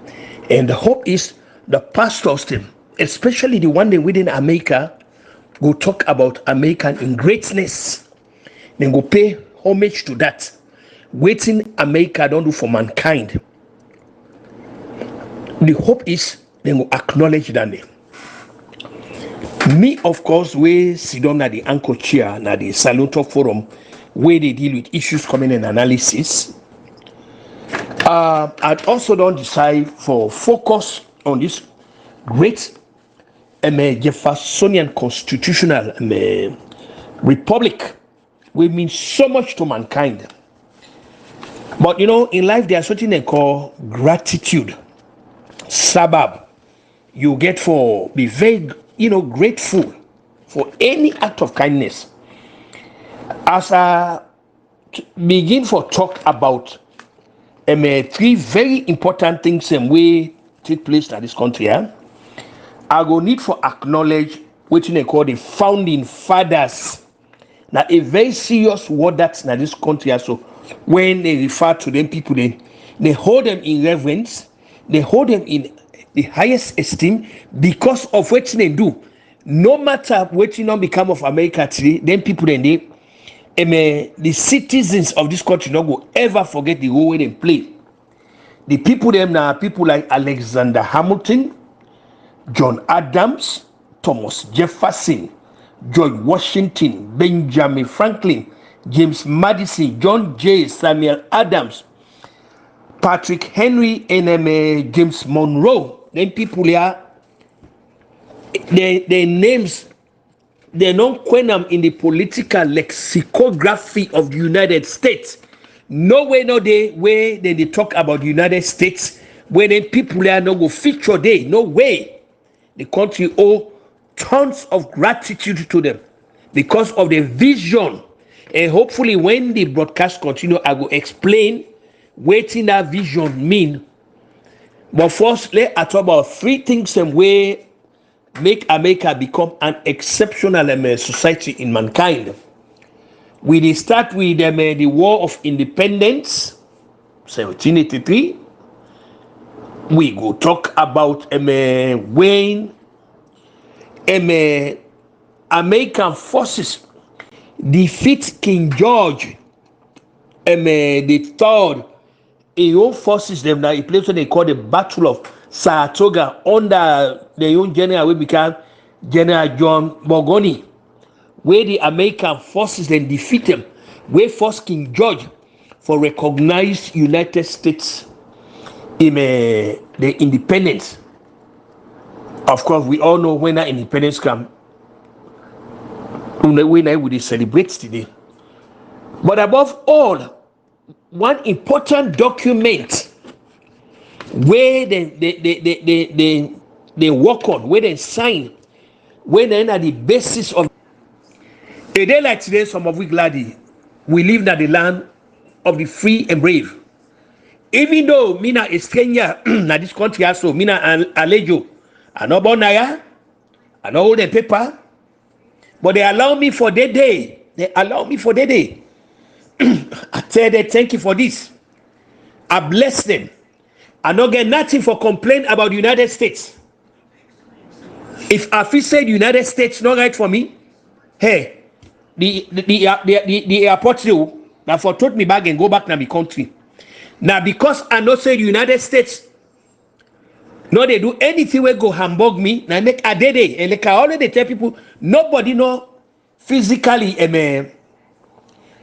And the hope is the pastors, them, especially the one they within America, go talk about American in greatness. Then go pay homage to that. Waiting America don't do for mankind. The hope is they will acknowledge that. Me, of course, we sit down at the anchor chair at the SALONE Talk Forum where they deal with issues coming in analysis. I'd also don't decide for focus on this great Jeffersonian constitutional republic, which means so much to mankind. But in life there's something they call gratitude. Sabab, you get for be very grateful for any act of kindness. As I begin for talk about three very important things and way take place in this country, I go need for acknowledge what they call the founding fathers. Now a very serious word that's in this country also. When they refer to them people, they hold them in reverence, they hold them in the highest esteem because of what they do. No matter what become of America today, then people the citizens of this country don't go ever forget the role they play. The people them now people like Alexander Hamilton, John Adams, Thomas Jefferson, George Washington, Benjamin Franklin, James Madison, John Jay, Samuel Adams, Patrick Henry, and James Monroe. Then people here, their names, they're not quenam in the political lexicography of the United States. No way, no day, where they talk about the United States, where then people here no go feature day. No way. The country owe tons of gratitude to them because of the vision. And hopefully when the broadcast continue, I will explain what that vision mean. But first, let's talk about three things and way make America become an exceptional society in mankind. We start with the War of Independence, 1783. We go talk about when American forces defeat King George the third a own forces them now a place where they call the Battle of Saratoga under the own general we became General John Borgoni, where the American forces then defeat them, where first King George for recognized United States in the independence. Of course, we all know when that independence come, when I would celebrate today. But above all, one important document where they work on, where they sign, where they are the basis of a day like today. Some of we gladly we live in the land of the free and brave. Even though mina a stranger na this country also, mina alejo, I no born naya, I no hold the paper, but they allow me for that day. They allow me for that day. I tell them thank you for this. I bless them. I don't get nothing for complaint about the United States. If I feel say the United States not right for me, hey, the airport that for took me back and go back to my country. Now because I know say the United States, no they do anything where go hamburg me. Now make a day and like I already tell people, nobody know physically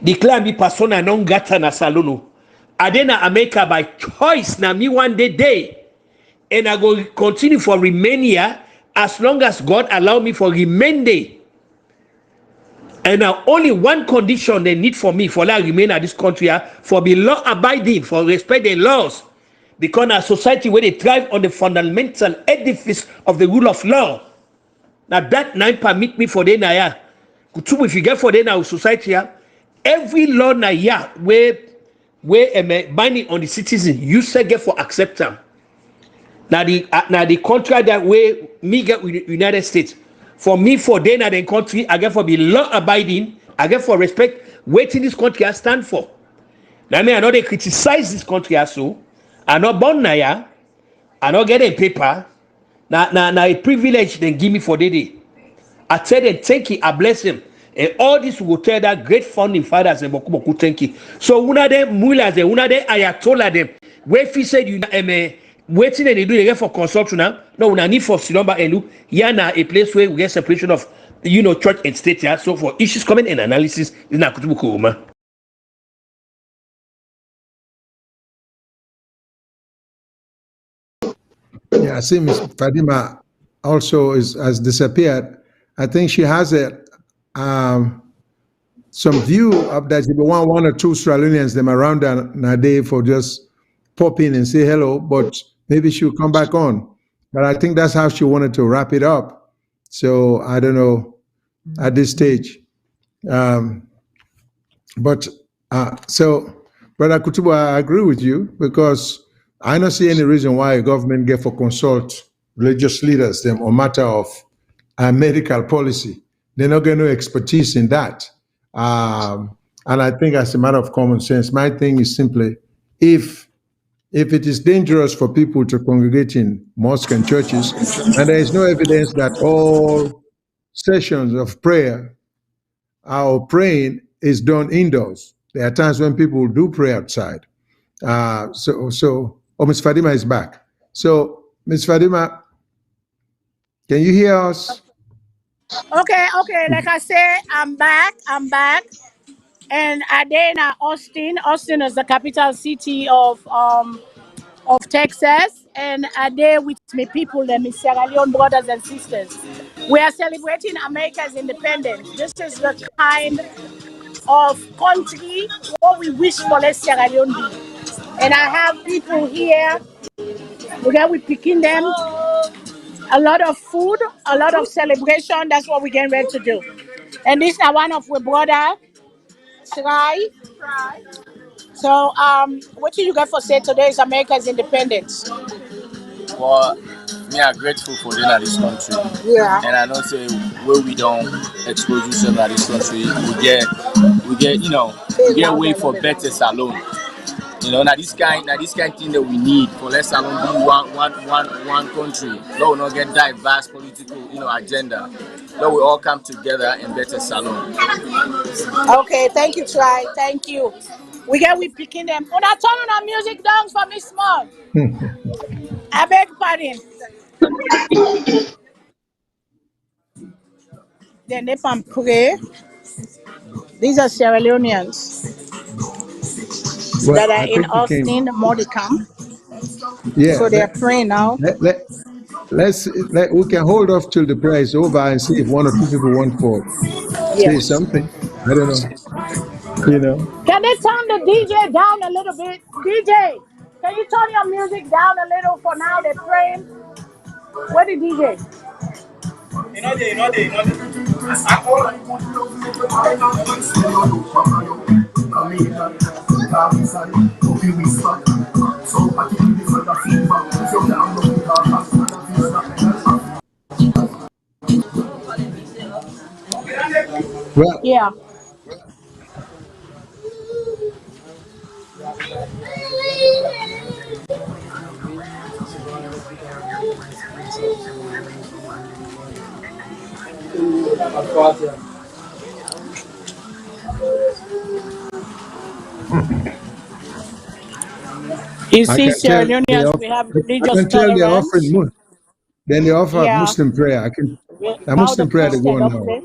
declare me persona non grata na SALONE. I then America by choice na me one day, and I go continue for remain here as long as God allow me for remain there. And now only one condition they need for me for that remain at this country for be law abiding, for respect the laws, because our society where they thrive on the fundamental edifice of the rule of law. Now that nine permit me for the naya. If you get for the now society every law na ya where binding on the citizen, you say get for acceptance. Now the contract that way me get with the United States. For me for then the country, I get for be law abiding, I get for respect waiting this country I stand for. Now me I know they criticize this country also. I not born naya, I not get a paper. Now a privilege they give me for the day. I tell them thank you, I bless them. And all this will tell that great founding fathers and boku thank you. So una de mullahs and una de ayatollah them. Where if said you waiting and they do again for consultation now. No, una need for Silomba Elu. Yana a place where we get separation of church and state here. So for issues coming and analysis is not kutubu. Yeah, I see Ms. Fadima also has disappeared. I think she has some view of that. If you want one or two Australians them around a day for just pop in and say hello, but maybe she'll come back on. But I think that's how she wanted to wrap it up. So I don't know at this stage. So, Brother Kutubu, I agree with you because I don't see any reason why a government get for consult religious leaders them on matter of medical policy. They're not getting no expertise in that. And I think as a matter of common sense, my thing is simply, if it is dangerous for people to congregate in mosques and churches, and there is no evidence that all sessions of prayer or praying is done indoors. There are times when people do pray outside. Ms. Fadima is back. So, Ms. Fadima, can you hear us? Okay. Like I said, I'm back. And Adena, Austin. Austin is the capital city of Texas. And I'm there with my people, my Sierra Leone brothers and sisters. We are celebrating America's independence. This is the kind of country what we wish for let Sierra Leone be. And I have people here. We're picking them. A lot of food, a lot of celebration. That's what we're getting ready to do. And this is one of our brother, Sry. So, what do you got for say today is America's independence? Well, me are grateful for being at this country. Yeah. And I know say where we don't expose ourselves at this country, we get way for better SALONE. Now this kind thing that we need for let SALONE be one country. No, not get diverse political, agenda. let we all come together and better Salone. Okay, thank you, Try. Thank you. We picking them. Una turn on our music down for me small. I beg pardon. Then they can pray. These are Sierra Leoneans Well, that are I in think we can. Austin, Modicam. Yeah, So they are praying now. we can hold off till the prayer is over and see if one or two people want for say Yes. something. I don't know. You know. Can they turn the DJ down a little bit? DJ, can you turn your music down a little for now? They're praying. Where the DJ? Well, Yeah. You I see, can Sierra tell they Leoneans, we offer, have I religious can tell they're offering tolerance. more. Then they offer Yeah. Muslim prayer. I can a Now the Muslim prayer they go Christian, on now. okay.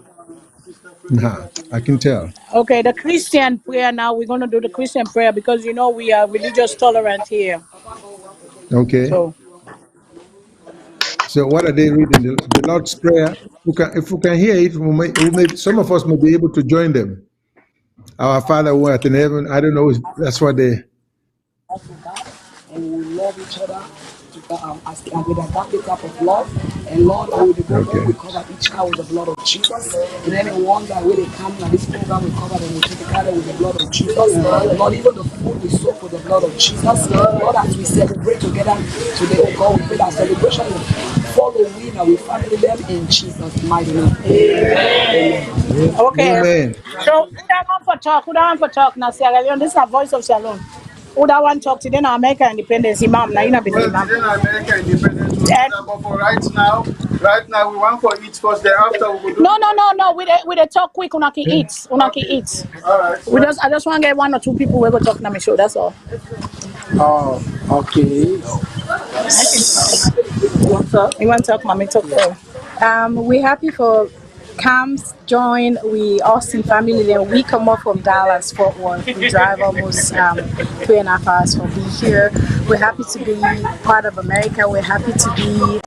Nah, I can tell. Okay, the Christian prayer now. We're going to do the Christian prayer because you know we are religious tolerant here. Okay. So, So what are they reading? The Lord's Prayer. If we can hear it, some of us may be able to join them. Our Father who art in heaven. I don't know. That's what they. And we will love each other as with a godly type of love. And Lord, with the Okay. we cover each car with the blood of Jesus. And anyone that when they come to this program, we cover them, we take the car with the blood of Jesus. Lord, even the food we soak with the blood of Jesus. Lord, as we celebrate together today, oh God, we pray that celebration will follow we and we family them in Jesus' mighty name. Amen. okay. Amen. So, who that want for talk? Who that want for talk? Now, Sierra Leone, this is a voice of Shalom. Who that want talk today? Now, America independence, Imam. Now, you not be the Imam. Today America independence will do And, that, but for right now we want for eat first. Thereafter we will do. no. We the talk quick. Una can eat. Una can eat. All right. I just want to get one or two people who go talk na me show. That's all. Oh, okay. What's up? You want to talk, mommy? Talk first. We're happy for Cam's join. We Austin family. Then we come up from Dallas, Fort Worth. We drive almost 2.5 hours for be here. We're happy to be part of America. We're happy to be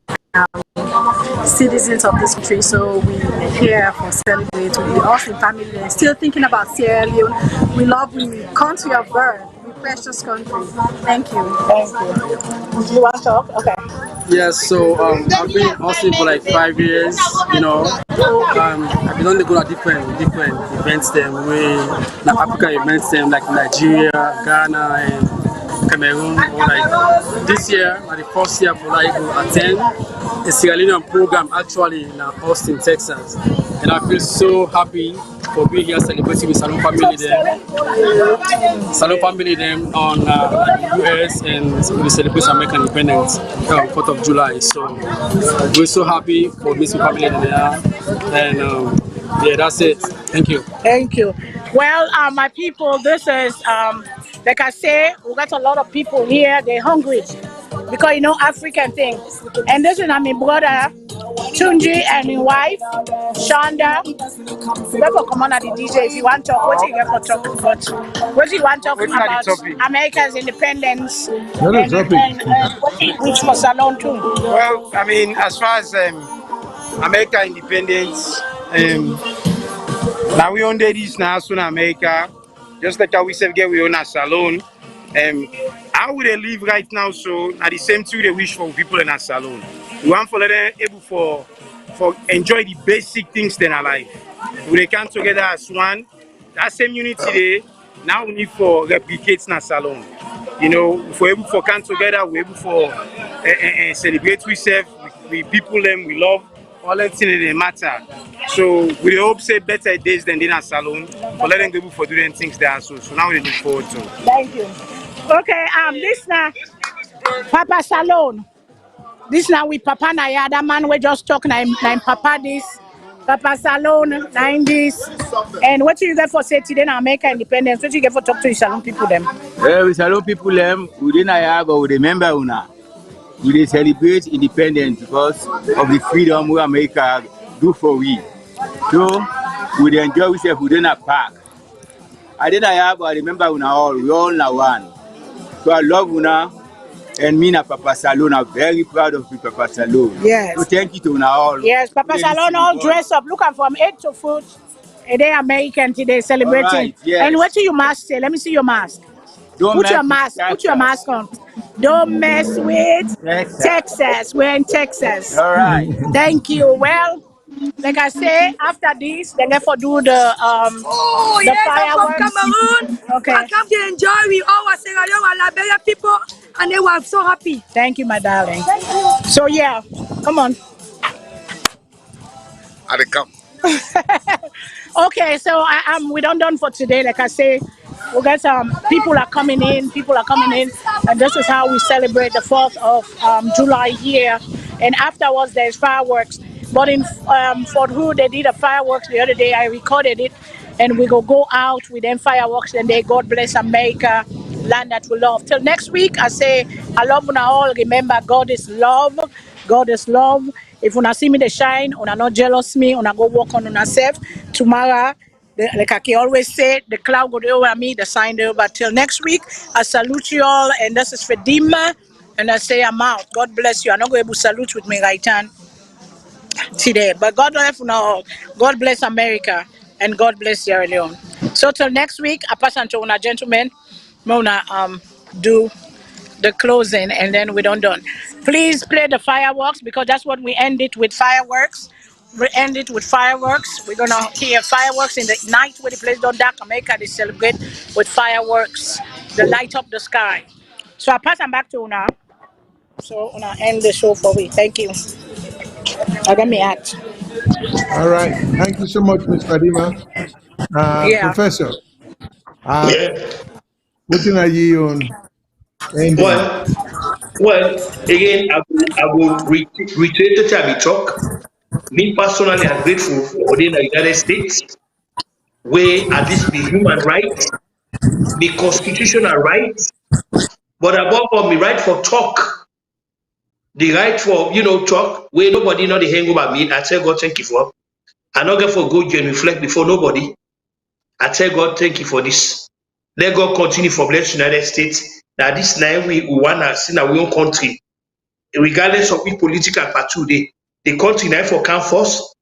citizens of this country. So we're here for celebrate. We Austin family. Then still thinking about Sierra Leone. We love we country of birth. We precious country. Thank you. Thank you. You want to talk? Okay. Yes, so I've been in Austin for like 5 years, you know. I've been on the go to different events them, African events them like Nigeria, Ghana and Cameroon. Or like this year, the first year for like to attend a Sierra Leonean program actually in Austin, Texas. And I feel so happy for being here celebrating with Salone family there. Salone family them on US and we celebrate American independence on 4th of July. So we're so happy for this family there. And yeah, that's it. Thank you. Thank you. Well, my people, this is like I say, we got a lot of people here. They're hungry because you know African thing. And this is my brother Tunji and his wife Shonda. We got to come on at the DJ if you want to talk. What you got to talk about? What you want to talk about? America's independence What is topic? and what you wish for Salone too. Well, I mean, as far as America independence, now we own this now soon America, just like how we said we own a Salone. How would they live right now? So at the same time, they wish for people in a Salone. We want for them able for enjoy the basic things in our life. We they come together as one. That same unity there. Now we need for replicate in a Salone. You know, if we're able for come together, we're able for celebrate ourselves. We people them, we love all that things that matter. So we hope say better days than in a Salone. For letting people for doing things there. So now we look forward to. Thank you. Okay, this now Papa Salone. This now with Papa Naya, that man we just talking. I'm Papa this. Papa Salone, 90s. And what do you get for say today in America independence? What do you get for talk to the Salone people them? We Salone people them, we didn't have, but we remember una. We dey celebrate independence because of the freedom we America do for we. So we dey enjoy ourselves within a park. I didn't have, but I remember una all, we all na one. So I love una, and me and Papa Salone are very proud of you, Papa Salone. Yes. So thank you to una all. Yes, Papa Salone all dress up, looking from head to foot. And they American today celebrating. Right, yes. And what do your mask say? Let me see your mask. Put your mask on. Don't mess with Texas. We're in Texas. All right. Thank you. Well, like I say, after this, they're going to do the fireworks. I'm from Cameroon. Okay. I come to enjoy with our Sierra Leone and Liberia people, and they were so happy. Thank you, my darling. So yeah, come on. I dey come. Okay, so we done for today. Like I say, we got people are coming in, and this is how we celebrate the 4th of July here. And afterwards, there's fireworks. But in Fort Hood, they did a fireworks the other day. I recorded it, and we go out with them fireworks. And they God bless America, land that we love. Till next week, I say I love you all. Remember, God is love. God is love. If una see me the shine, una not jealous me, una go work on una self. Tomorrow, like I always say, the cloud go over me, the sign there. But till next week, I salute you all, and this is Fedima, and I say I'm out. God bless you. I'm not going to salute with me right hand today, but God bless you all. God bless America, and God bless Sierra Leone. So till next week, I pass on to una gentlemen. Mona do the closing, and then we're done. Please play the fireworks because that's what we end it with, fireworks. We end it with fireworks. We're gonna hear fireworks in the night where the place don't dark. America, they celebrate with fireworks. They light up the sky. So I pass them back to Una. So Una end the show for me. Thank you. I got me act. All right. Thank you so much, Ms. Fadima. Yeah. Professor, Yeah. what are you on ending? Well, again, I will reiterate the time we talk. Me personally, I'm grateful for the United States, where at least the human rights, the constitutional rights, but above all, me right for talk, the right for talk, where nobody know the hang over me. I tell God thank you for. I not get for go and reflect before nobody. I tell God thank you for this. Let God continue for bless the United States. Now this night we wanna see our own country, regardless of which political party the country now for come first.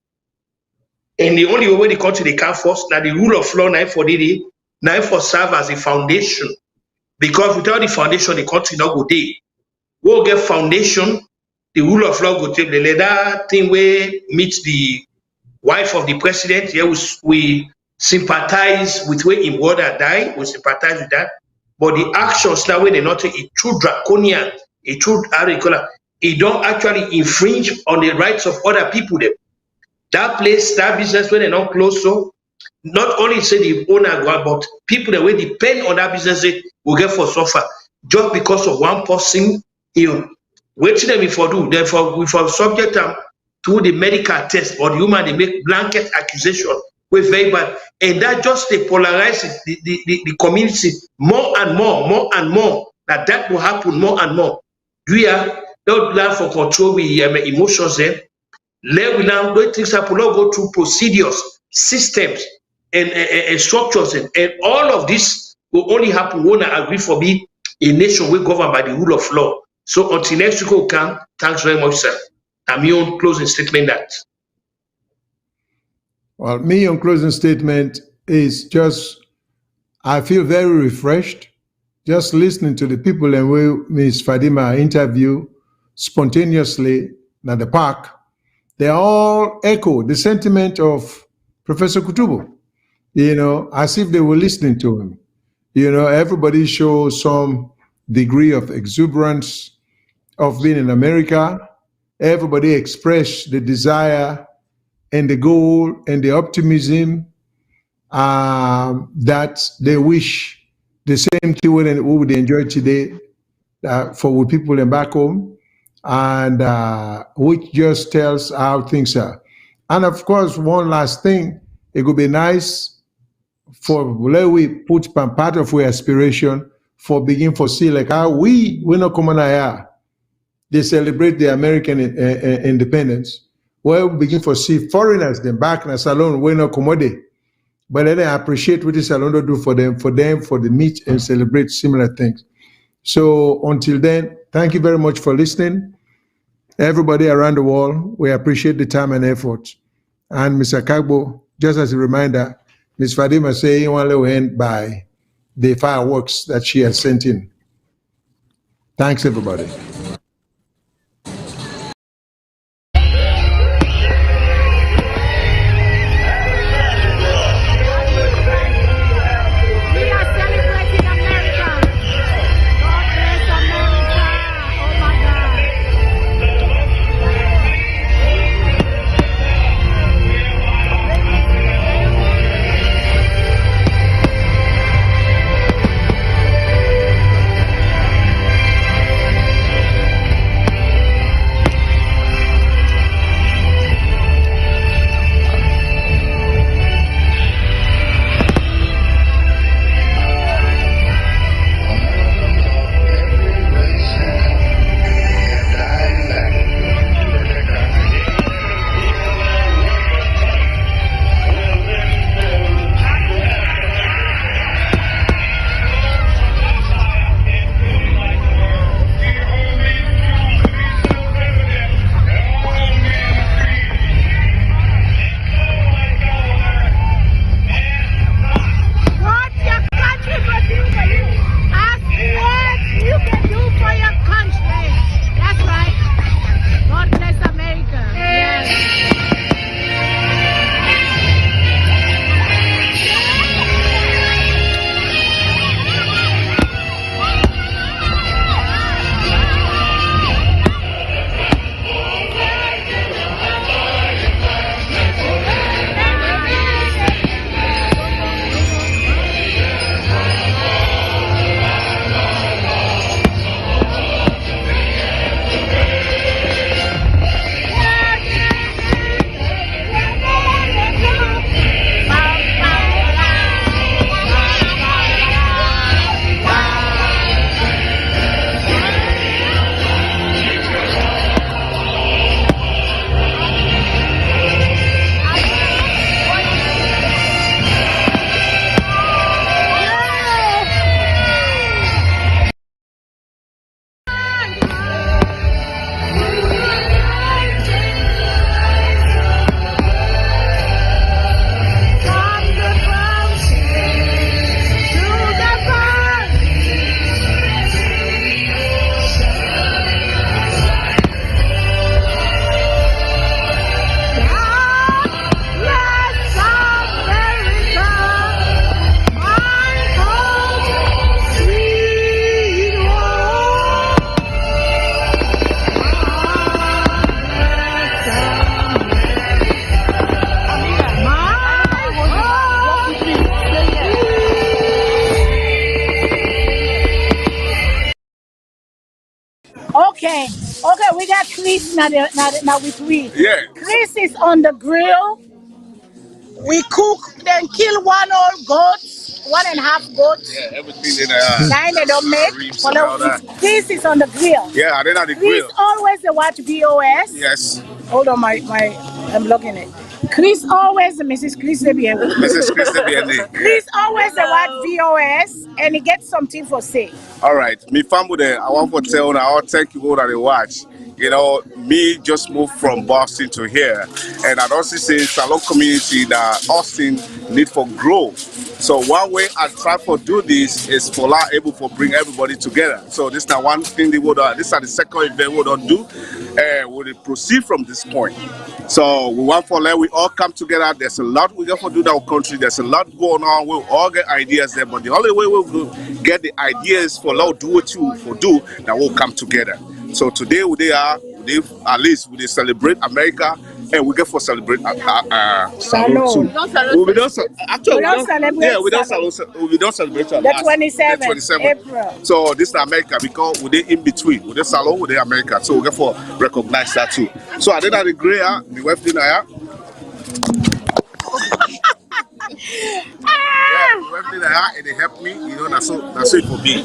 And the only way the country they come first, now the rule of law now for the now for serve as a foundation. Because without the foundation, the country not go there. We'll get foundation, the rule of law go take the that thing where meet the wife of the president. Yeah, we sympathize with where in brother die, we sympathize with that. But the actions now when they not take a true draconian, a true agriculture, it don't actually infringe on the rights of other people there. That place, that business, when they're not close, so not only say the owner, but people that will depend on that business will get for suffer just because of one person. Waiting them for do, therefore we for subject them to the medical test or the human they make blanket accusation with very bad, and that just they polarize the community more and more. That will happen more and more. We are don't learn for control with emotions there. Let we now do things happen, not go through procedures, systems, and structures, and all of this will only happen when I agree for be a nation will governed by the rule of law. So until next week will come, thanks very much, sir. I'm your closing statement that. Well, me on closing statement is just, I feel very refreshed just listening to the people and we Ms. Fadima interview spontaneously at the park. They all echo the sentiment of Professor Kutubu, as if they were listening to him. Everybody shows some degree of exuberance of being in America. Everybody expressed the desire and the goal and the optimism that they wish the same thing we would enjoy today for people in back home, and which just tells how things are. And of course, one last thing, it would be nice for let we put part of our aspiration for begin for see like how we not common here. They celebrate the American independence. Well, we begin for see foreigners them back in Salone we not commodity. But then I appreciate what the Salone do for them, for the meet and celebrate similar things. So until then, thank you very much for listening. Everybody around the world, we appreciate the time and effort. And Mr. Kagbo, just as a reminder, Ms. Fadima say you want to end by the fireworks that she has sent in. Thanks, everybody. Okay, we got Chris now with we. Yeah. Chris is on the grill. We cook, then kill one whole goat, 1.5 goats. Yeah, everything in Nine they don't make. ribs and all that. Chris is on the grill. Yeah, I did on the Chris grill. always watch BOS. Yes. Hold on, I'm looking it. Chris always, Mrs. Chris Debiende. Mrs. Chris Debiende. Chris always watch VOS and he gets something for say. All right, me family there, I want to tell you, I'll thank you all that they watch. You know, me just moved from Boston to here, and I'd also say Salone community that Austin need for growth. So one way I try to do this is for able to bring everybody together. So this is not one thing they would. This is the second event we don't do, and we proceed from this point. So we want for we all come together. There's a lot we got to do in our country. There's a lot going on. We'll all get ideas there, but the only way we'll get the ideas for do what you for do that will come together. So today at least we celebrate America, and we get for celebrate Salone too. We don't celebrate the 27th April. So this is America because we in between. We Salone, we America. So we get for recognize that too. So I did that the gray, the web dinner. Everything that and they help me, that's it for me,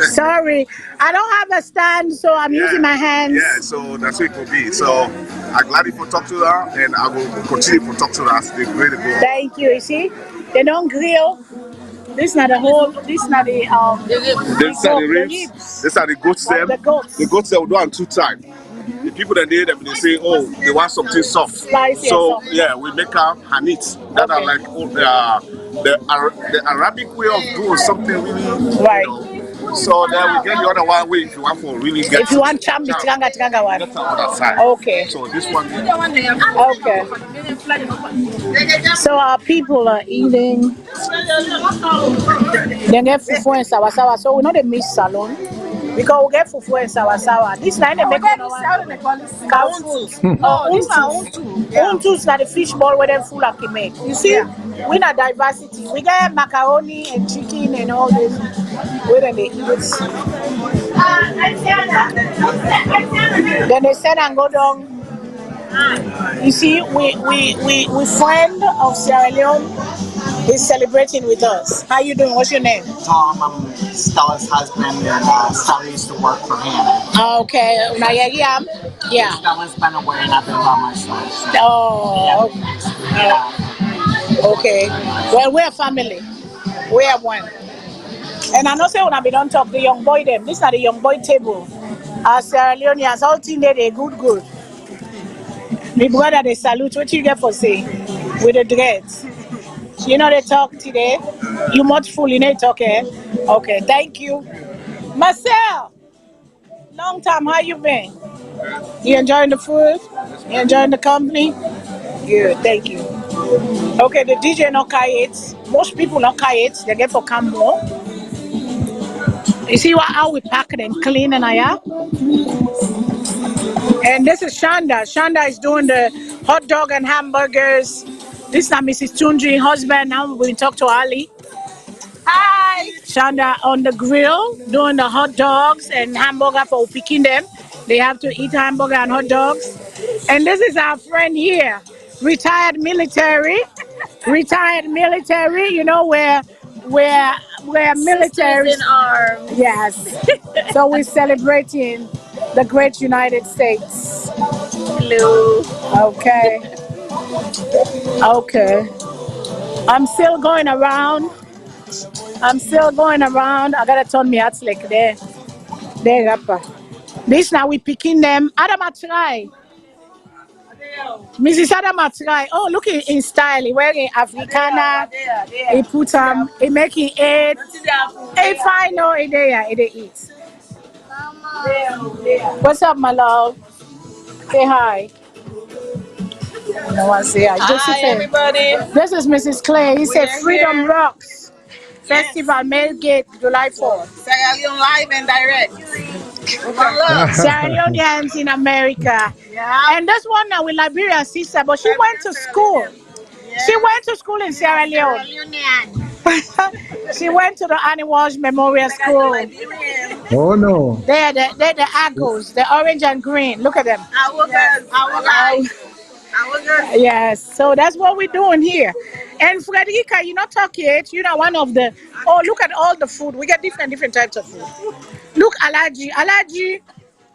Sorry, I don't have a stand, so I'm using my hands. Yeah, so that's it for me. So I'm glad you for talk to her, and I will continue to talk to her as they great go. Thank you. You see, they don't grill. This is not the whole. This is not the These are the ribs. These are the goat stem. The goats. The goat stem will do on 2 times. The people that need them, they say, oh, they want something soft. Spicy so and soft. yeah, we make our hanits that are like the Arabic way of doing something really, right. So then we get the other one way if you want for really get. If you want cham, the tranga one. That's the other side. Okay. So this one. Okay. So our people are eating. They get fufu and sawa. So we know they miss salon. Because we get fufu and sawa. This line they make cow food. Untu is like the fish ball where them full of make. You see, we not diversity. We get macaroni and chicken and all this. Where then they eat it. Then they send and go down. You see, we friend of Sierra Leone is celebrating with us. How you doing? What's your name? Tom, I'm Stella's husband, and Stella used to work for him. Okay, yeah. Stella's been away, and I've been by myself. So. Oh, okay. Well, we're a family. We are one. And I know say when I be don't talk the young boy them. This is not the young boy table. As Sierra Leoneans, all thing they good. My brother they salute. What you get for say with the dreads? You know they talk today. You much full, you know talk, eh? Okay, thank you. Marcel, long time, how you been? You enjoying the food? You enjoying the company? Good, thank you. Okay, the DJ not quiet. Most people not quiet. They get for come more. You see how we pack it and clean and I have? And this is Shanda. Shanda is doing the hot dog and hamburgers. This is Mrs. Tundri, husband. Now we talk to Ali. Hi. Shanda on the grill, doing the hot dogs and hamburger for picking them. They have to eat hamburger and hot dogs. And this is our friend here, retired military. You know where military in arms. Yes. So we're celebrating the great United States. Hello. Okay. I'm still going around. I gotta turn me out like there. There, rapper. This now we picking them. Adama try. Mrs. Adama try. Oh, look in style. He wearing Africana. He put he making it. He fine. No, he there. He eat. What's up, my love? Say hi. No one say hi. Hi, everybody. This is Mrs. Clay. He said Freedom Rocks Festival, Mailgate, July 4th. Sierra Leone live and direct. Sierra Leoneans in America. Yeah. And this one now with Liberian sister, but she went to school. Yeah. She went to school in Sierra Leone. She went to the Annie Walsh Memorial School. Oh no. They're the Agos, the orange and green. Look at them. Yes, so that's what we're doing here. And Frederica, you not talk yet. You know one of the. Oh, look at all the food. We get different types of food. Look, Alaji.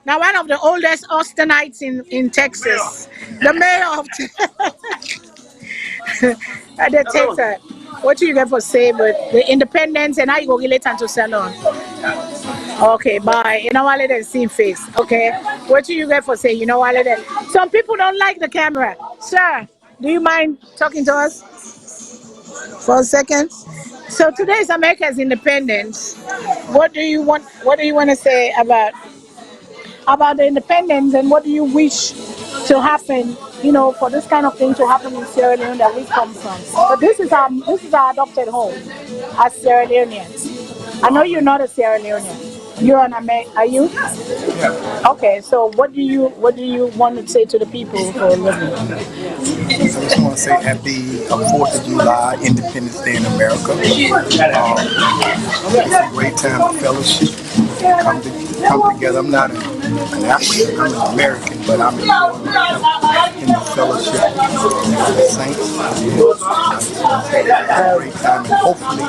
Now one of the oldest Austinites in Texas. The mayor of the Texas. What you get for say, but the independence and how you go relate to Salone. Okay, bye. You know what? Let them see face. Okay. What do you get for say? You know what? Let them. Some people don't like the camera. Sir, do you mind talking to us for a second? So today is America's independence. What do you want? What do you want to say about the independence, and what do you wish to happen? You know, for this kind of thing to happen in Sierra Leone that we come from. But this is our adopted home as Sierra Leoneans. I know you're not a Sierra Leonean. You're an American. Are you? Yeah. Okay. So what do you want to say to the people who are living? I just want to say happy 4th of July, Independence Day in America. It's a great time of fellowship. Come come together. I'm not an African, I'm an American, but I'm in the fellowship of the saints. I just want to say have a great time, and hopefully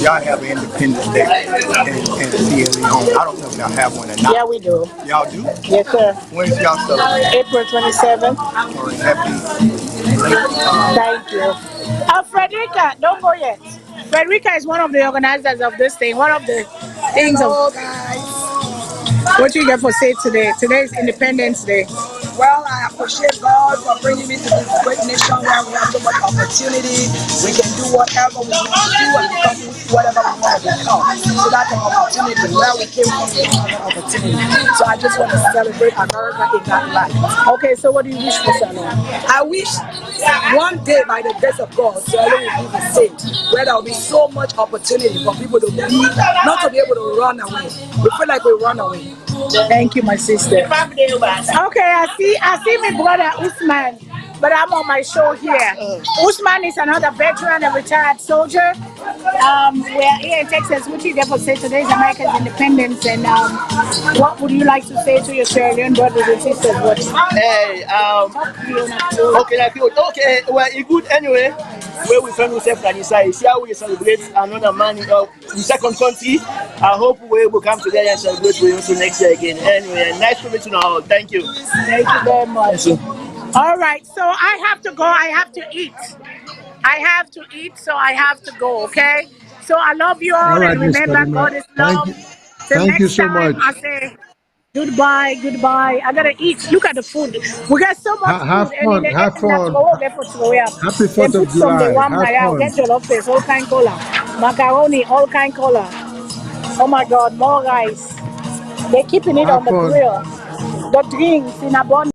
y'all have an Independence Day in Sierra Leone. I don't know if y'all have one or not. Yeah, we do. Y'all do? Yes, sir. When is y'all celebrating? April 27th. All right, happy late. Thank you. Frederica, don't go yet. Frederica is one of the organizers of this thing. One of the things of Guys. what you get for say today. Today is Independence Day. Well, I appreciate God for bringing me to this great nation where we have so much opportunity. We can do whatever we want to do and become whatever we want to become. So that's an opportunity. Where we came from, we have an opportunity. So I just want to celebrate America in that light. Okay, so what do you wish for Salone? I wish one day, by the grace of God, Salone will be the same, where there will be so much opportunity for people to be, not to be able to run away. We feel like we run away. Thank you, my sister. Okay, I see my brother Usman, but I'm on my show here. Usman is another veteran and retired soldier. We're here in Texas. What you get for say today is America's independence, and what would you like to say to your Sierra Leone brothers and sisters? What? Hey, okay, well, it's good anyway. Where we find ourselves and inside, see how we celebrate another man in second country. I hope we will come together and celebrate with you next year again. Anyway, nice to meet you now. Thank you. Thank you very much. All right, so I have to go. I have to eat. So I have to go, okay? So I love you all, right, and Miss remember, Kadima. God is love. Till Thank you next so time, much. I say goodbye. I gotta eat. Look at the food. We got so much Have food, and in fun. the Have getting that to fun. go there for throw up. Happy They 4th put of some the July. one Have I'll fun. get jollof face, all kind cola, macaroni, all kind cola. Oh my God, more rice. They're keeping it on Have the fun. grill. The drinks in abundance.